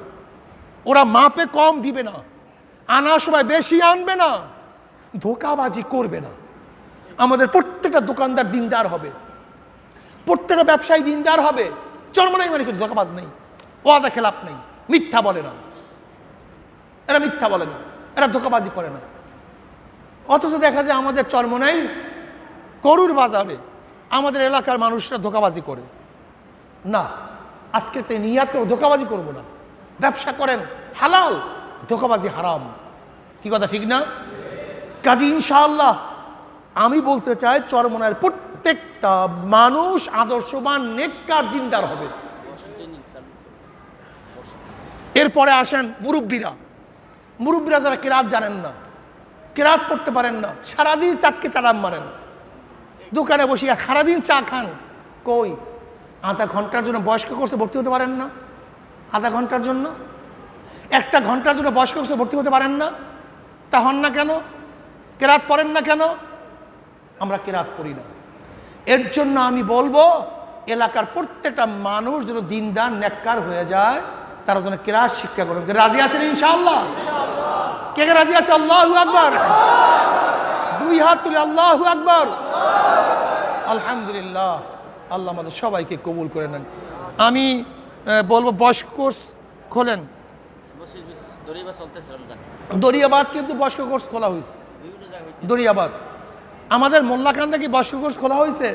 ওরা মাপে কম দিবে না, আনার সময় বেশি আনবে না, ধোঁকাবাজি করবে না। আমাদের প্রত্যেকটা দোকানদার দিনদার হবে, প্রত্যেকটা ব্যবসায়ী দিনদার হবে। চরমনাই মানে কিন্তু ধোঁকাবাজ নেই, ওয়াদা খেলাপ নেই, মিথ্যা বলে না, এরা মিথ্যা বলে না, এরা ধোঁকাবাজি করে না। অথচ দেখা যায় আমাদের চরমনাই করুর বাজারে আমাদের এলাকার মানুষরা ধোঁকাবাজি করে না। আজকে তো নিয়াত করে ধোঁকাবাজি করবো না, ব্যবসা করেন হালাল, ধোঁকাবাজি হারাম। কি কথা ঠিক না? কাজী ইনশাআল্লাহ আমি বলতে চাই চরমনায়ের প্রত্যেকটা মানুষ আদর্শবান নেককার দিনদার হবে। এরপরে আসেন মুরব্বীরা। মুরব্বীরা যারা কেরাত জানেন না, কেরাত পড়তে পারেন না, সারাদিন চাটকে চালাম মারেন, দোকানে বসিয়া সারাদিন চা খান, কই আধা ঘন্টার জন্য বয়স্ক কোর্সে ভর্তি হতে পারেন না? আধা ঘন্টার জন্য, 1 ঘন্টার জন্য বয়স্ক কোর্সে ভর্তি হতে পারেন না? তা হন না কেন? কেরাত পড়েন না কেন? আমরা কেরাত পড়ি না। এর জন্য আমি বলবো এলাকার প্রত্যেকটা মানুষ যেন দিনদার নেককার হয়ে যায়, তারা যেন কেরাত শিক্ষা করুন। রাজি আছেন ইনশাআল্লাহ? কে কে রাজি আছে? আল্লাহু আকবার। 2 হাত তুলে আল্লাহু আকবার। আলহামদুলিল্লাহ, আল্লাহ আমাদের সবাইকে কবুল করে নেন। আমি বলবো বয়স্ক কোর্স খোলেন। দরিয়াবাদ কিন্তু বয়স্ক কোর্স খোলা হয়েছে, দরিয়াবাদ। আমাদের মোল্লাকান্দা কি বয়স্ক কোর্স খোলা হয়েছে?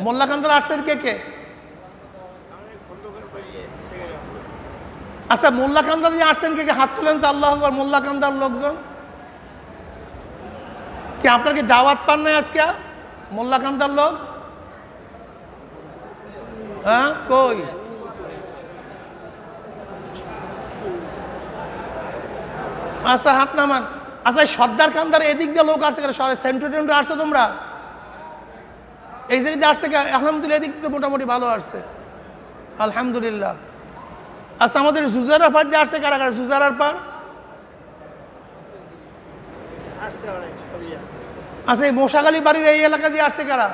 মোল্লাকান্দার আসছেন কে কে? আচ্ছা, মোল্লাকান্দা দিয়ে আসছেন কে কে? হাত তুলেন তো আল্লাহু আকবার। মোল্লাকান্দার লোকজন কি আপনার কি দাওয়াত পান নাই আজকে? মোল্লাকান্দার লোক, হ্যাঁ কই? আচ্ছা হাত নামান। আচ্ছা, সর্দার কান্দার এদিক দিয়ে লোক আসছে, সেন্ট্রো টেন্ট্রো আসছে তোমরা? এই জায়গায় দিয়ে আসছে? আলহামদুলিল্লাহ, এদিক থেকে মোটামুটি ভালো আসছে, আলহামদুলিল্লাহ। আচ্ছা, আমাদের জুজারার পার দিয়ে আসছে কারা কারা? জুজারার পার আচ্ছা, এই মশাগালি বাড়ির এই এলাকা দিয়ে আসছে কারা?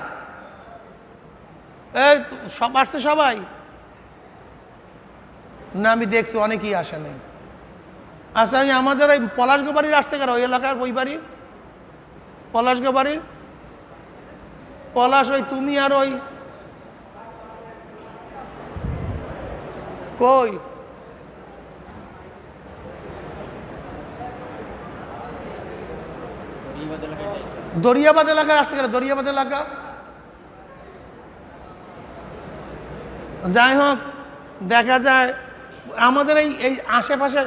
এই সব আসছে সবাই না? আমি দেখছি অনেকেই আসে নাই। আচ্ছা, আমি আমাদের ওই পলাশগো বাড়ির আসছে কারা? ওই এলাকার ওই বাড়ির পলাশগো বাড়ির পলাশ, ওই তুমি আর ওই কই দরিয়াবাদ এলাকার আসছে কারা? দরিয়াবাদ এলাকা। যাই হোক, দেখা যায় আমাদের এই আশেপাশে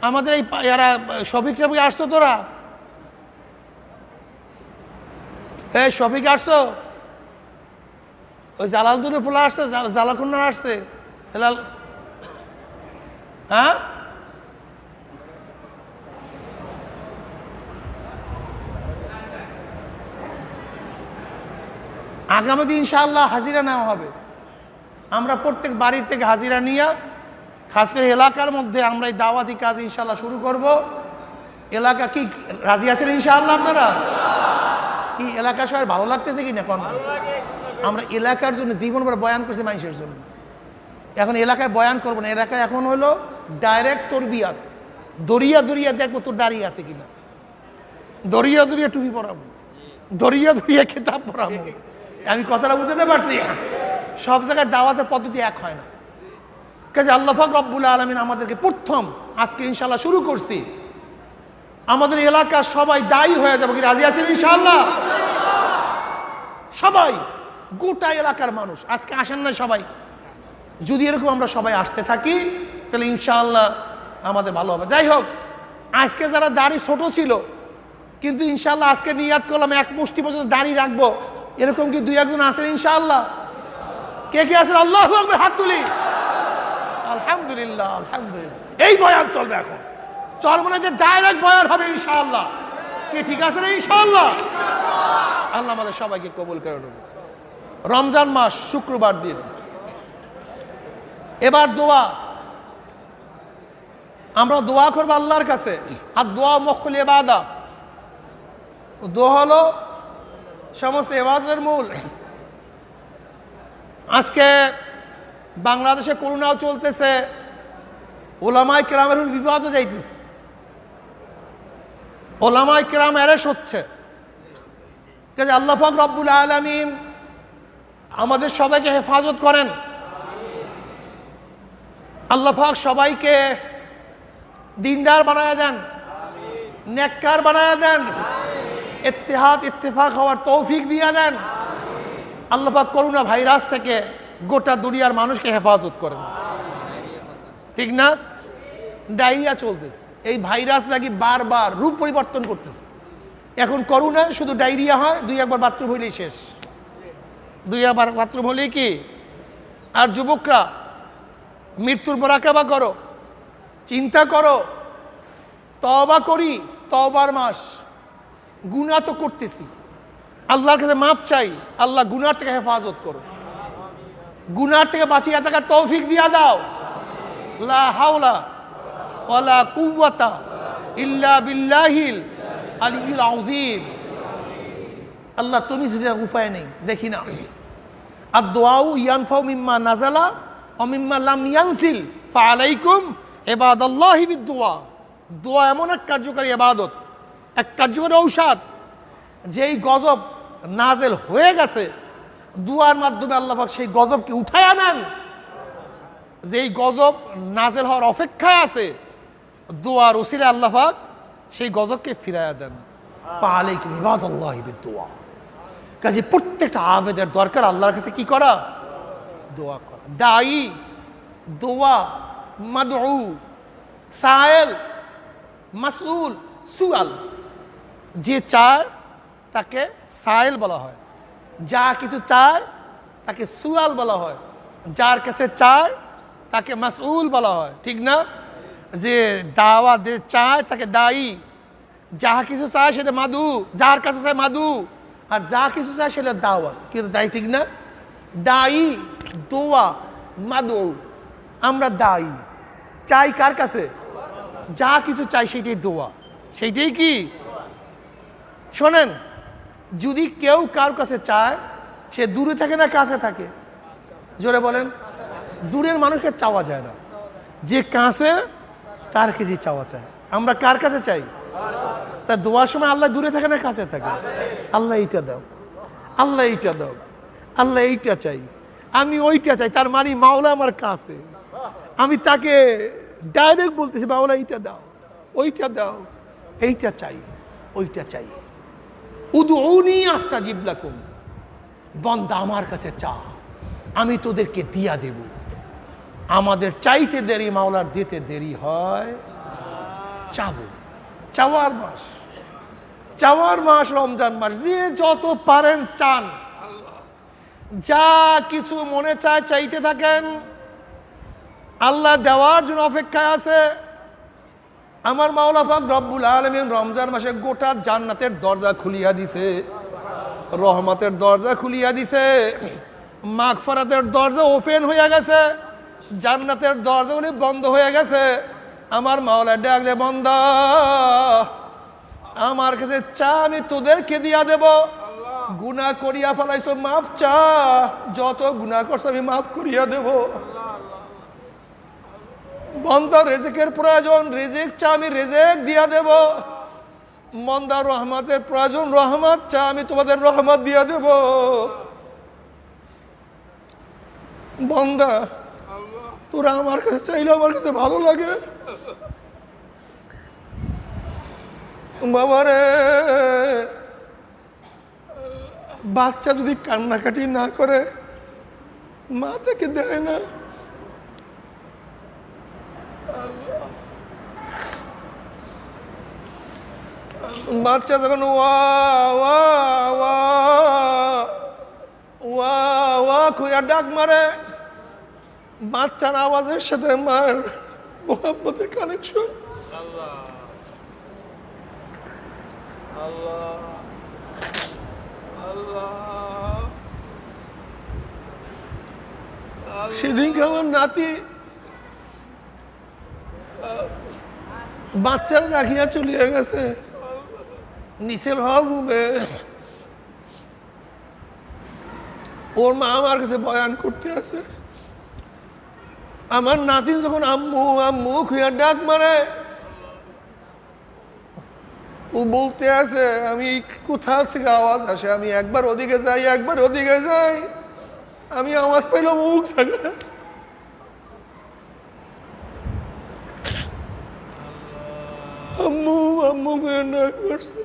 আমাদের এই এরা শফিক টফিক আসতো তোরা? শফিক আসছো? ওই জালাল দুটো পোলা আসছে, জালাকুন্না আসছে, হেলাল। হ্যাঁ, আগামী দিন ইনশাআল্লাহ হাজিরা নেওয়া হবে। আমরা প্রত্যেক বাড়ির থেকে হাজিরা নিয়ে, খাস করে এলাকার মধ্যে আমরা এই দাওয়াতি কাজ ইনশাআল্লাহ শুরু করব। এলাকা কি রাজি আছেন ইনশাআল্লাহ? আপনারা কি এলাকা সবাই ভালো লাগতেছে কি না? কোন আমরা এলাকার জন্য জীবন ভর বয়ান করছি মানুষের জন্য। এখন এলাকায় বয়ান করবো না, এলাকায় এখন হলো ডাইরেক্ট তরবিয়াত। দরিয়া দরিয়া দেখবো তোর দাঁড়িয়ে আছে কিনা, দরিয়া দরিয়া টুপি পরাবো, দরিয়া দরিয়া খেতাব পরাবো। আমি কথাটা বুঝতে পারছি? সব জায়গায় দাওয়াতের পদ্ধতি এক হয় না। কাজে আল্লাহ পাক রব্বুল আলামিন আমাদেরকে প্রথম আজকে ইনশাআল্লাহ শুরু করছি, আমাদের এলাকার সবাই দায়ী হয়ে যাবে। কি রাজি আছেন ইনশাআল্লাহ? সবাই, গোটা এলাকার মানুষ আজকে আসেন না সবাই। যদি এরকম আমরা সবাই আসতে থাকি তাহলে ইনশাআল্লাহ আমাদের ভালো হবে। যাই হোক, আজকে যারা দাড়ি ছোট ছিল, কিন্তু ইনশাআল্লাহ আজকে নিয়াত করলাম এক মুষ্টি পর্যন্ত দাড়ি রাখবো, এরকম কি দুই একজন আছেন ইনশাআল্লাহ? কে কে আছেন? আল্লাহু আকবার, হাত তুলি। আলহামদুলিল্লাহ, আলহামদুলিল্লাহ। এই বয়ান চলবে এখন, চরমনে যে ডাইরেক্ট বয়ান হবে ইনশাআল্লাহ। কে ঠিক আছে না ইনশাআল্লাহ? আল্লাহ আমাদের সবাইকে কবুল করে নেব। রমজান মাস, শুক্রবার দিন। এবার দোয়া, আমরা দোয়া করবো আল্লাহর কাছে। আর দোয়া মুখুল ইবাদা, দোয়া হলো সমস্ত ইবাদতের মূল। আজকে বাংলাদেশে করোনাও চলতেছে, ওলামায়ে কেরামের বিবাদও যাইতেছে, ওলামায়ে কেরাম অ্যারেস্ট হচ্ছে। কাজে আল্লাহ পাক রব্বুল আলামিন আমাদের সবাইকে হেফাজত করেন। আল্লাহ পাক সবাইকে দিনদার বানায় দেন, নেককার বানায় দেন, ইত্তেহাদ ইত্তেফাক হওয়ার তৌফিক দিয়ে দেন। আল্লাহ পাক করোনা ভাইরাস থেকে গোটা দুনিয়ার মানুষকে হেফাজত করেন। ঠিক না? ডায়রিয়া চলতেছে, এই ভাইরাস নাকি বারবার রূপ পরিবর্তন করতেছে। এখন করোনা শুধু ডায়রিয়া হয়, দুই একবার বাথরুম হইলেই শেষ, দুই একবার বাথরুম হলেই কি। আর যুবকরা, মৃত্যুর মোরাকাবা করো, চিন্তা করো, তওবা করি, তওবার মাস। গুনাহ তো করতেছি, আল্লাহর কাছে মাপ চাই, আল্লাহ গুনার থেকে হেফাজত করো, গুনার থেকে বাঁচিয়ে থাকার তৌফিক দিয়া দাও। লা হাওলা ওয়ালা কুওয়াতা ইল্লা বিল্লাহিল আলিয়্যিল আযীম। আল্লাহ তুমি যেটা উপায় নেই, দেখি না। আর দোয়াউ ইয়ানফাউ মিম্মা নাজালা ওয়া মিম্মা লাম ইয়ানজিল ফাআলাইকুম ইবাদাল্লাহি বিদ-দুআ। দোয়া এমন এক কার্যকারী ইবাদত, এক কার্যকরী ঔষধ, যেই গজব নাজেল হয়ে গেছে, দুয়ার মাধ্যমে আল্লাহ পাক সেই গজবকে উঠায় আনেন। যেই গজব নাজেল হওয়ার অপেক্ষায় আছে, দোয়ার উসিলায় আল্লাহ পাক সেই গজবকে ফিরাইয়া দেন। ফাআলাইকুম ইবাদাল্লাহি বিদ-দুআ। কাজে প্রত্যেকটা আবেদের দরকার আল্লাহর কাছে কি করা? দোয়া করা। দায়ী, দোয়া, মাদউ, সায়েল, মাসউল, সুয়াল। যে চায় তাকে সায়েল বলা হয়, যা কিছু চায় তাকে সুয়াল বলা হয়, যার কাছে চায় তাকে মাসউল বলা হয়। ঠিক না? যে দাওয়া দে চায় তাকে দায়ী, যা কিছু চায় সেটা মাদু, যার কাছে চায় মাদু, আর যা কিছু চায় সেটা দাওয়াত। কিন্তু দায়ী, ঠিক না? দায়ী, দোয়া, মাদু। আমরা দায়ী, চাই কার কাছে? যা কিছু চাই সেইটাই দোয়া, সেইটাই কি। শোনেন, যদি কেউ কার কাছে চায়, সে দূরে থাকে না কাছে থাকে? জোরে বলেন। দূরের মানুষকে চাওয়া যায় না, যে কাছে তার কাছে চাওয়া চায়। আমরা কার কাছে চাই? তা দোয়ার সময় আল্লাহ দূরে থাকে না কাছে থাকে? আল্লাহ এইটা দাও, আল্লাহ এইটা দাও, আল্লাহ এইটা চাই, আমি ওইটা চাই। তার মানে মাওলা আমার কাছে, আমি তাকে ডাইরেক্ট বলতেছি মাওলা এইটা দাও, ওইটা দাও, এইটা চাই, ওইটা চাই। উদউনি আস্তাজিব লাকুম। বান্দা আমার কাছে চা, আমি তোদেরকে দিয়া দেব। আমাদের চাইতে দেরি, মাওলার দিতে দেরি হয়। চাবো, চাওয়ার মাস। চাওয়ার মাস রমজান মাস, যে যত পারেন চান, যা কিছু মনে চায় চাইতে থাকেন, আল্লাহ দেওয়ার জন্য অপেক্ষায় আছে। আমার মাওলা পাক রব্বুল আলামিন রমজান মাসে গোটা জান্নাতের দরজা খুলিয়া দিছে, রহমতের দরজা খুলিয়া দিছে, মাগফিরাতের দরজা ওপেন হয়ে গেছে, জান্নাতের দরজাগুলি বন্ধ হয়ে গেছে। আমার মাওলা ডাক দে, বান্দা আমার কাছে চা, আমি তোদেরকে দিয়া দেব। গুনাহ করিয়া ফেলাইছো, মাফ চা, যত গুনাহ করছো আমি মাফ করিয়া দেব। বান্দা রিজিকের প্রয়োজন, রিজিক চা, আমি রিজিক দিয়া দেব। বান্দা রহমতের প্রয়োজন, রহমত চা, আমি তোমাদের রহমত দিয়া দেব। বান্দা তোরা আমার কাছে চাইলে আমার কাছে ভালো লাগে। বাবারে, বাচ্চা যদি কান্নাকাটি না করে, মা তাকে দেয় না। বাচ্চা যখন ওয়া ওয়া ওয়া ওয়া ওয়া খুঁয়া ডাক মারে, বাচ্চার আওয়াজের সাথে মায়ের মোহাব্বতের কানেকশন। সেদিনকে আমার নাতি বাচ্চারা রাখিয়া চলিয়া গেছে নিচের হল রুমে। ওর মা আমার কাছে বয়ান করতে আছে। আমার নাতি যখন আম্মু আম্মু খুঁয়া ডাক মারে, ও বলতে আছে আমি কোথা থেকে আওয়াজ আসে, আমি একবার ওদিকে যাই, একবার ওদিকে যাই, আমি আওয়াজ পাইল মুখ জায়গায় আছে। আম্মু আম্মু খুঁয়া ডাক মারছে,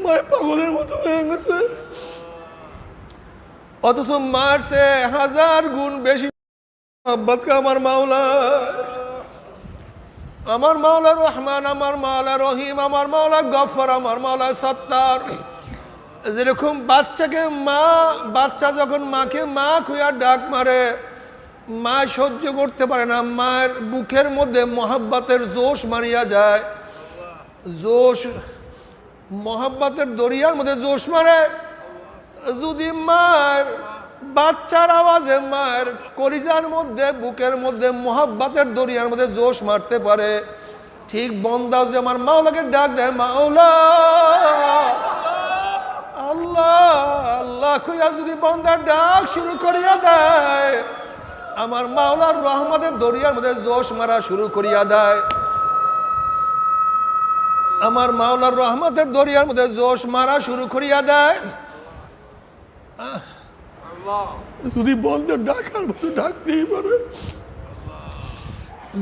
মায়ের পাগলের মতো হয়ে গেছে। অথচ মারছে 1000 গুণ বেশি মোহাব্বতকে আমার মাওলা। আমার মাওলা রহমান, আমার মাওলা রহিম, আমার মাওলা গফফার, আমার মাওলা সত্তার। যেরকম বাচ্চাকে মা, বাচ্চা যখন মাকে মা খুঁয়া ডাক মারে, মা সহ্য করতে পারে না, মায়ের বুকের মধ্যে মোহাব্বতের জোশ মারিয়া যায়, জোশ মোহাব্বতের দরিয়ার মধ্যে জোশ মারে। যদি মায়ের বাচ্চার আওয়াজে মায়ের কলিজার মধ্যে, বুকের মধ্যে মোহাব্বতের দরিয়ার মধ্যে জোশ মারতে পারে, ঠিক বন্দা যদি আমার মাওলাকে ডাক দেয়, মাওলা আল্লাহ আল্লাহ খুঁয়া যদি বন্দার ডাক শুরু করিয়া দেয়, আমার মাওলার রহমতের দরিয়ার মধ্যে জোশ মারা শুরু করিয়া দেয়। আমার মাওলার রহমতের দরিয়ার মধ্যে জোশ মারা শুরু করিয়া দেয়। যদি বন্ধের ডাকার মতো ডাকতেই পারে,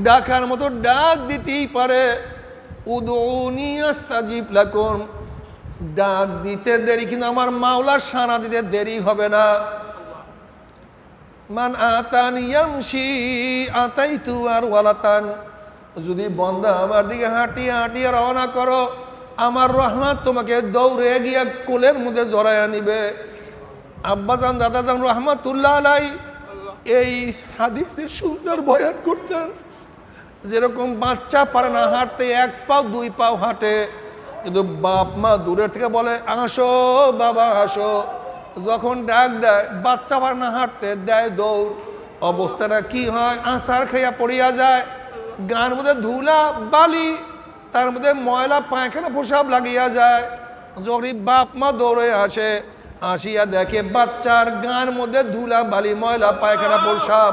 ডাকার মতো ডাক দিতেই পারে। উদউনি আস্তাজিব লাকুম, ডাক দিতে দেরি, কিন্তু আমার মাওলার সাড়া দিতে দেরি হবে না। মান আতানি ইয়ামশি আতাইতু আর ওয়ালাতান, যদি বন্দা আমার দিকে হাঁটিয়ে হাঁটিয়ে রওনা করো, আমার রহমত তোমাকে দৌড়ে গিয়া কোলের মধ্যে জড়াইয়া নিবে। আব্বাজান দাদাজান রহমাতুল্লাহ আলাই এই হাদিসের সুন্দর বয়ান করতেন। যেরকম বাচ্চা পারে না হাঁটতে, 1 পাও 2 পাও হাঁটে, কিন্তু বাপ মা দূরের থেকে বলে আসো বাবা আসো। যখন ডাক দেয়, বাচ্চা পারে না হাঁটতে, দেয় দৌড়। অবস্থাটা কি হয়, আছাড় খাইয়া পড়িয়া যায়, গান মধ্যে ধুলা বালি, তার মধ্যে ময়লা পায়খানা প্রসাব লাগিয়া যায়। যখন বাপ মা দৌড়ে আসে, আসিয়া দেখে বাচ্চার গান মধ্যে ধুলা বালি ময়লা পায়খানা প্রসাব,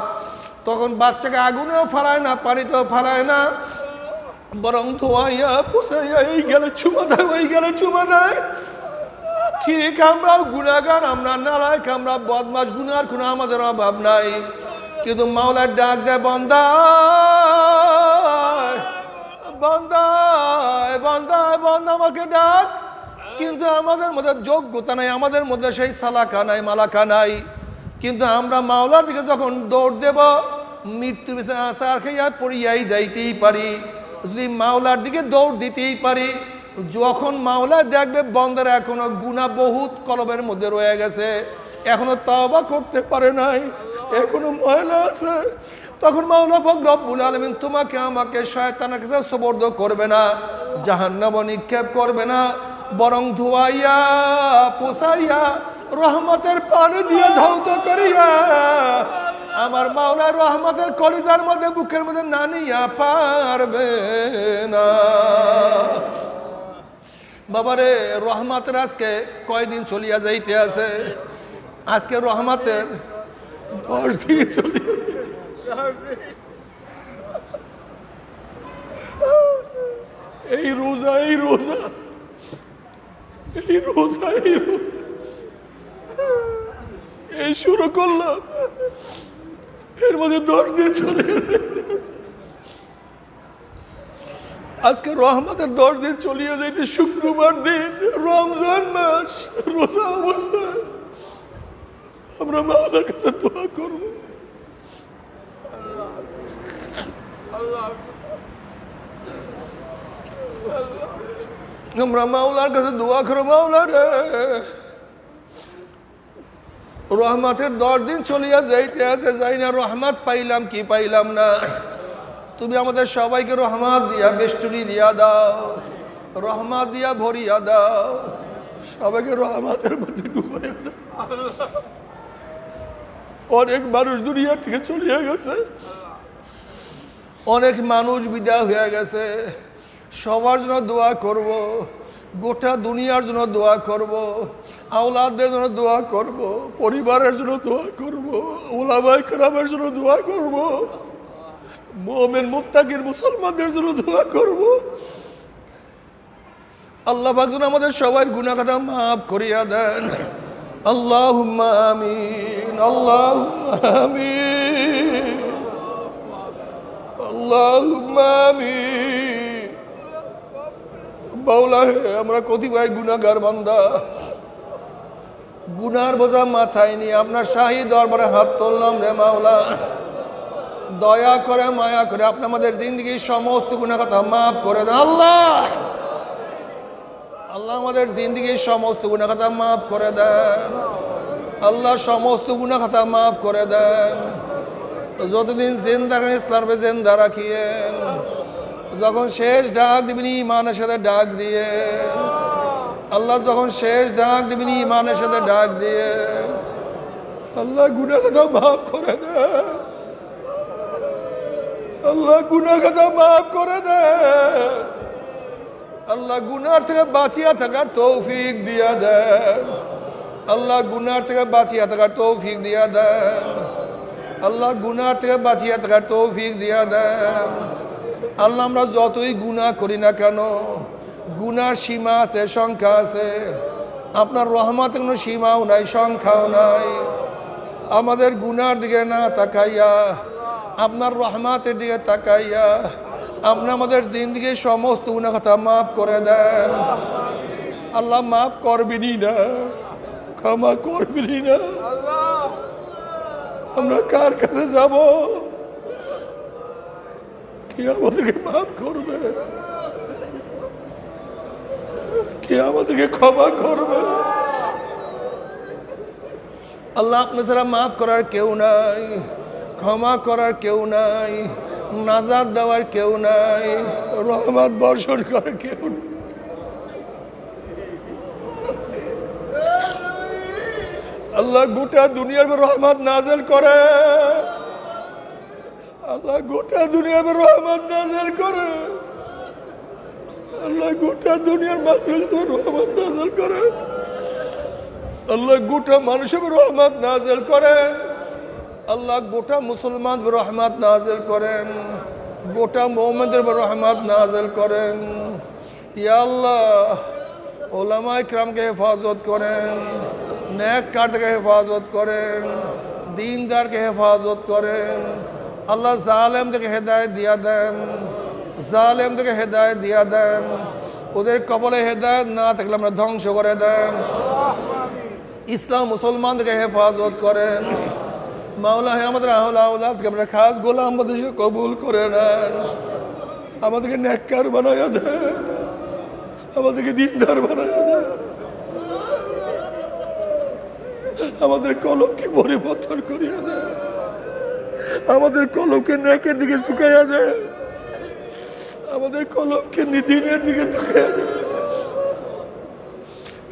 তখন বাচ্চাকে আগুনেও ফালায় না, পানিতেও ফালায় না, বরং ধোয়াইয়া পুষাইয়া এই গেলে চুমা দেয়, ওই গেলে চুমা দেয়। ঠিক আমরাও গুনাহগার, আমরা নালায়েক, আমরা বদমাশ, গুনার কোনো আমাদের অভাব নাই, কিন্তু মাওলার ডাক দেয়, বান্দা বান্দা বান্দা বান্দা আমাকে ডাক। কিন্তু আমাদের মধ্যে যোগ্যতা নাই, আমাদের মধ্যে সেই সালাকা নাই, মালাকা নাই। কিন্তু আমরা মাওলার দিকে যখন দৌড় দেব, মৃত্যু বিছানায় আছাড় খাইয়া পড়িয়াই যাইতেই পারি। যদি মাওলার দিকে দৌড় দিতেই পারি, যখন মাওলা দেখবে বন্দার এখনো গুনাহ বহুত কলবের মধ্যে রয়ে গেছে, এখনো তওবা করতে পারে নাই, এখনো ময়লা আছে, তখন মাওলা পাক রব্বুল আলামিন তোমাকে আমাকে শয়তানের কাছে সুপর্দ করবে না, জাহান্নামে নিক্ষেপ করবে না, বরং ধুয়াইয়া পোছাইয়া রহমতের পানি দিয়ে ধৌত করিয়া আমার মাওলা রহমতের কলিজার মধ্যে বুকের মধ্যে নানিয়া পারবে না। বাবারে রহমতের আজকে কয়দিন চলিয়া যাইতে আছে, আজকে রহমতের 10 দিন চলিয়াছে। এই রোজা এই রোজা এই রোজা এই রোজা এই শুরু করলাম, এর মধ্যে 10 দিন চলে যাইতে আছে। আজকে রহমতের 10 দিন চলিয়ে যাইতে শুক্রবার দিন, রমজান মাস, রোজা অবস্থায় আমরা মাওলার কাছে দোয়া করব। আমরা মাওলার কাছে দোয়া করো, মাওলা রে রহমতের 10 দিন চলিয়া যাইতে আছে, যাই না রহমত পাইলাম কি পাইলাম না, তুমি আমাদের সবাইকে রহমত দিয়া বেষ্টনী দিয়া দাও, রহমত দিয়া ভরিয়া দাও, সবাইকে রহমতের মধ্যে ডুবাইয়া দাও। অনেক মানুষ দুনিয়া থেকে চলিয়া গেছে, অনেক মানুষ বিদায় হয়ে গেছে, সবার জন্য দোয়া করব, গোটা দুনিয়ার জন্য দোয়া করব, আওলাদদের জন্য দোয়া করব, পরিবারের জন্য দোয়া করব, ওলামায়ে কেরামের জন্য দোয়া করব, মুমিন মুত্তাকিন মুসলমানদের জন্য দোয়া করব। আল্লাহ পাক যেন আমাদের সবার গুনাহ খাতা মাফ করিয়া দেন। আল্লাহুম্মা আমিন, আল্লাহুম্মা আমিন, আল্লাহুম্মা আমিন। মাওলা হে, আমরা কতিপয় গুনাহগার বান্দা, গুনার বোঝা মাথায় নিয়ে আপনার শাহী দরবারে হাত তুললাম রে মাওলা, দয়া করে মায়া করে আপনি আমাদের জিন্দগির সমস্ত গুনাহ খাতা মাফ করে দেন। আল্লাহ আল্লাহ আমাদের জিন্দগির সমস্ত গুনাহ খাতা মাফ করে দেন। আল্লাহ সমস্ত গুনাহ খাতা মাফ করে দেন। যতদিন জিন্দা রাখেন ইসলামে জিন্দা রাখিয়েন, যখন শেষ ডাক দিবেন ইমানের সাথে ডাক দিয়ে, আল্লাহ যখন শেষ ডাক দিবেন ইমানের সাথে ডাক দিয়ে, আল্লাহ গুনাহ খাতা মাফ করে দেন। আল্লাহ গুনাহ খাতা মাফ করে দেন। আল্লাহ গুনার থেকে বাঁচিয়া থাকার তৌফিক দিয়া দেন। আল্লাহ গুনার থেকে বাঁচিয়া থাকার তৌফিক দিয়া দেন। আল্লাহ গুনার থেকে বাঁচিয়া থাকার তৌফিক দিয়া দেন। আল্লাহ আমরা যতই গুনাহ করি না কেন, গুনার সীমা আছে, সংখ্যা আছে, আপনার রহমতের কোনো সীমাও নাই, সংখ্যাও নাই। আমাদের গুনার দিকে না তাকাইয়া আপনার রহমতের দিকে তাকাইয়া আপনি আমাদের জিন্দগির সমস্ত গুনাহ খাতা মাফ করে দেন। আল্লাহ মাফ করবেনই না, ক্ষমা করবেনই না। আমরা কার কাছে যাব? কে আমাদেরকে মাফ করবে? কে আমাদেরকে ক্ষমা করবে? আল্লাহ আপনি ছাড়া মাফ করার কেউ নাই, ক্ষমা করার কেউ নাই, নাজাত দেওয়ার কেউ নাই, রহমত বর্ষণ করার কেউ নাই। আল্লাহ গোটা দুনিয়ার উপর রহমত নাযিল করে। আল্লাহ গোটা দুনিয়ার উপর রহমত নাযিল করে। আল্লাহ গোটা দুনিয়ার মাখলুকের উপর রহমত নাযিল করে। আল্লাহ গোটা মানুষের উপর রহমত নাযিল করেন। আল্লাহ গোটা মুসলমানদের উপর রহমত নাযিল করেন। গোটা মুমিনদের উপর রহমত নাযিল করেন। ইয়া আল্লাহ উলামায়ে কিরামকে হেফাজত করেন, নেককারদেরকে হেফাজত করেন, দীনদারকে হেফাজত করেন। আল্লাহ জালেমদেরকে হেদায়েত দিয়া দেন, জালেমদেরকে হেদায়েত দিয়া দেন। ওদের কবলে হেদায়েত না থাকলে আমরা ধ্বংস করে দেন। ইসলাম মুসলমানদেরকে হেফাজত করেন। মাওলা হে আমাদের আওলাদকে আমরা খাস গোলাম বানিয়ে কবুল করে নেন। আমাদেরকে নেককার বানায়া দেন। আমাদেরকে দিনদার বানায় দেয়, আমাদের কলমকে পরিবর্তন করিয়া দেয়, আমাদের কলমকে নেকের দিকে ঝুঁকাইয়া দেয়, আমাদের কলমকে দিনের দিকে ঝুঁকাইয়া দেয়।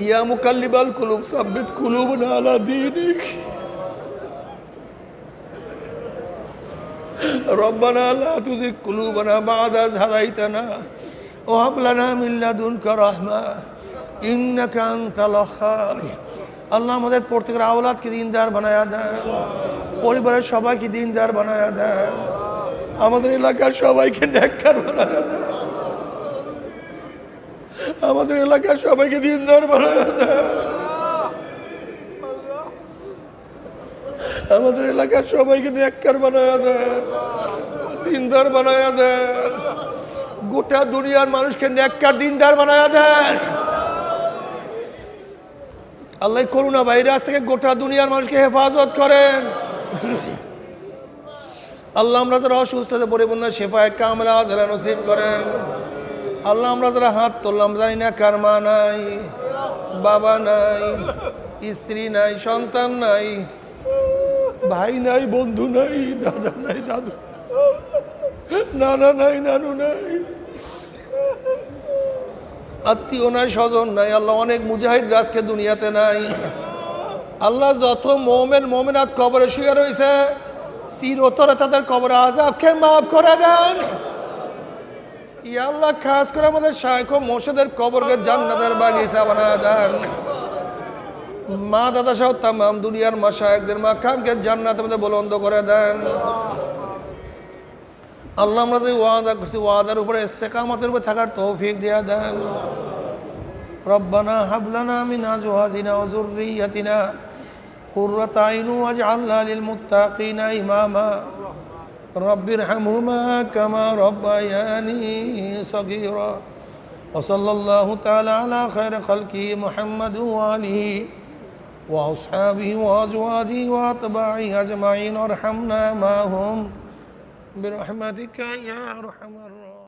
ইয়া মুকাল্লিবাল কুলুব সাব্বিত কুলুবনা আলা দীনিক। রব্বানা লা তুযিগ কুলুবানা বা'দা ইয হাদাইতানা ওয়া হাব লানা মিন লাদুনকা রাহমা ইন্নাকা আনতাল ওয়াহ্হাব। আল্লাহ আমাদের প্রত্যেকের আওলাদকে দিনদার বানায়া দেন, পরিবারের সবাইকে দিনদার বানায়া দেন, আমাদের এলাকার সবাইকে নেককার বানায়া দেন, আমাদের এলাকার সবাইকে দিনদার বানায়া দেন, আমাদের এলাকার সবাইকে নেককার বানায়া দেন, দিনদার বানায়া দেন, গোটা দুনিয়ার মানুষকে নেককার দিনদার বানায়া দেন। আল্লাহ করোনা ভাইরাস থেকে গোটা দুনিয়ার মানুষকে হেফাজত করেন। আল্লাহ আমরা যারা অসুস্থতে পরিপূর্ণ শেফায়ে কামলা যারা নসিব করেন। আল্লাহ আমরা যারা হাত তুললাম জানি না কার মা নাই, বাবা নাই, স্ত্রী নাই, সন্তান নাই, ভাই নাই, বন্ধু নাই, দাদা নাই, দাদু, নানা নাই, নানু নাই, আত্মীয় নাই, স্বজন নাই। আল্লাহ অনেক মুজাহিদ আজকে দুনিয়াতে নাই। আল্লাহ যত মোমেনাত কবরে শুয়ে রয়েছে চিরতরে তাদের কবরে আযাবকে মাফ করে দেন। ইয়া আল্লাহ খাস করে আমাদের শাইখ ও মুর্শিদের কবরকে জান্নাতের বাগিচা বানায় দেন। মা দাদা সহ তামাম দুনিয়ার মাশায়েখদের মাকামকে জান্নাতের মধ্যে বুলন্দ করে দেন। আল্লাহ আমরা যে ওয়াদা করছি ওয়াদার উপরে ইস্তেকামতের উপরে থাকার তৌফিক দিয়া দেন। রব্বানা হাব লানা মিন আজওয়াজিনা ওয়া যুররিয়্যাতিনা কুররাতা আইন ওয়াজআলনা লিল মুত্তাকিনা ইমামা রব্বিরহামহুমা কামা রব্বায়ানি সগীরা ওয়া সাল্লাল্লাহু তাআলা আলা খায়রি খালকি মুহাম্মাদ ওয়া আলিহি ওয়া আসহাবিহি ওয়া আজওয়াজিহি ওয়া আতবাইহি আজমাইন ওয়ারহামনা মাহুম برحمتك يا أرحم الراحمين।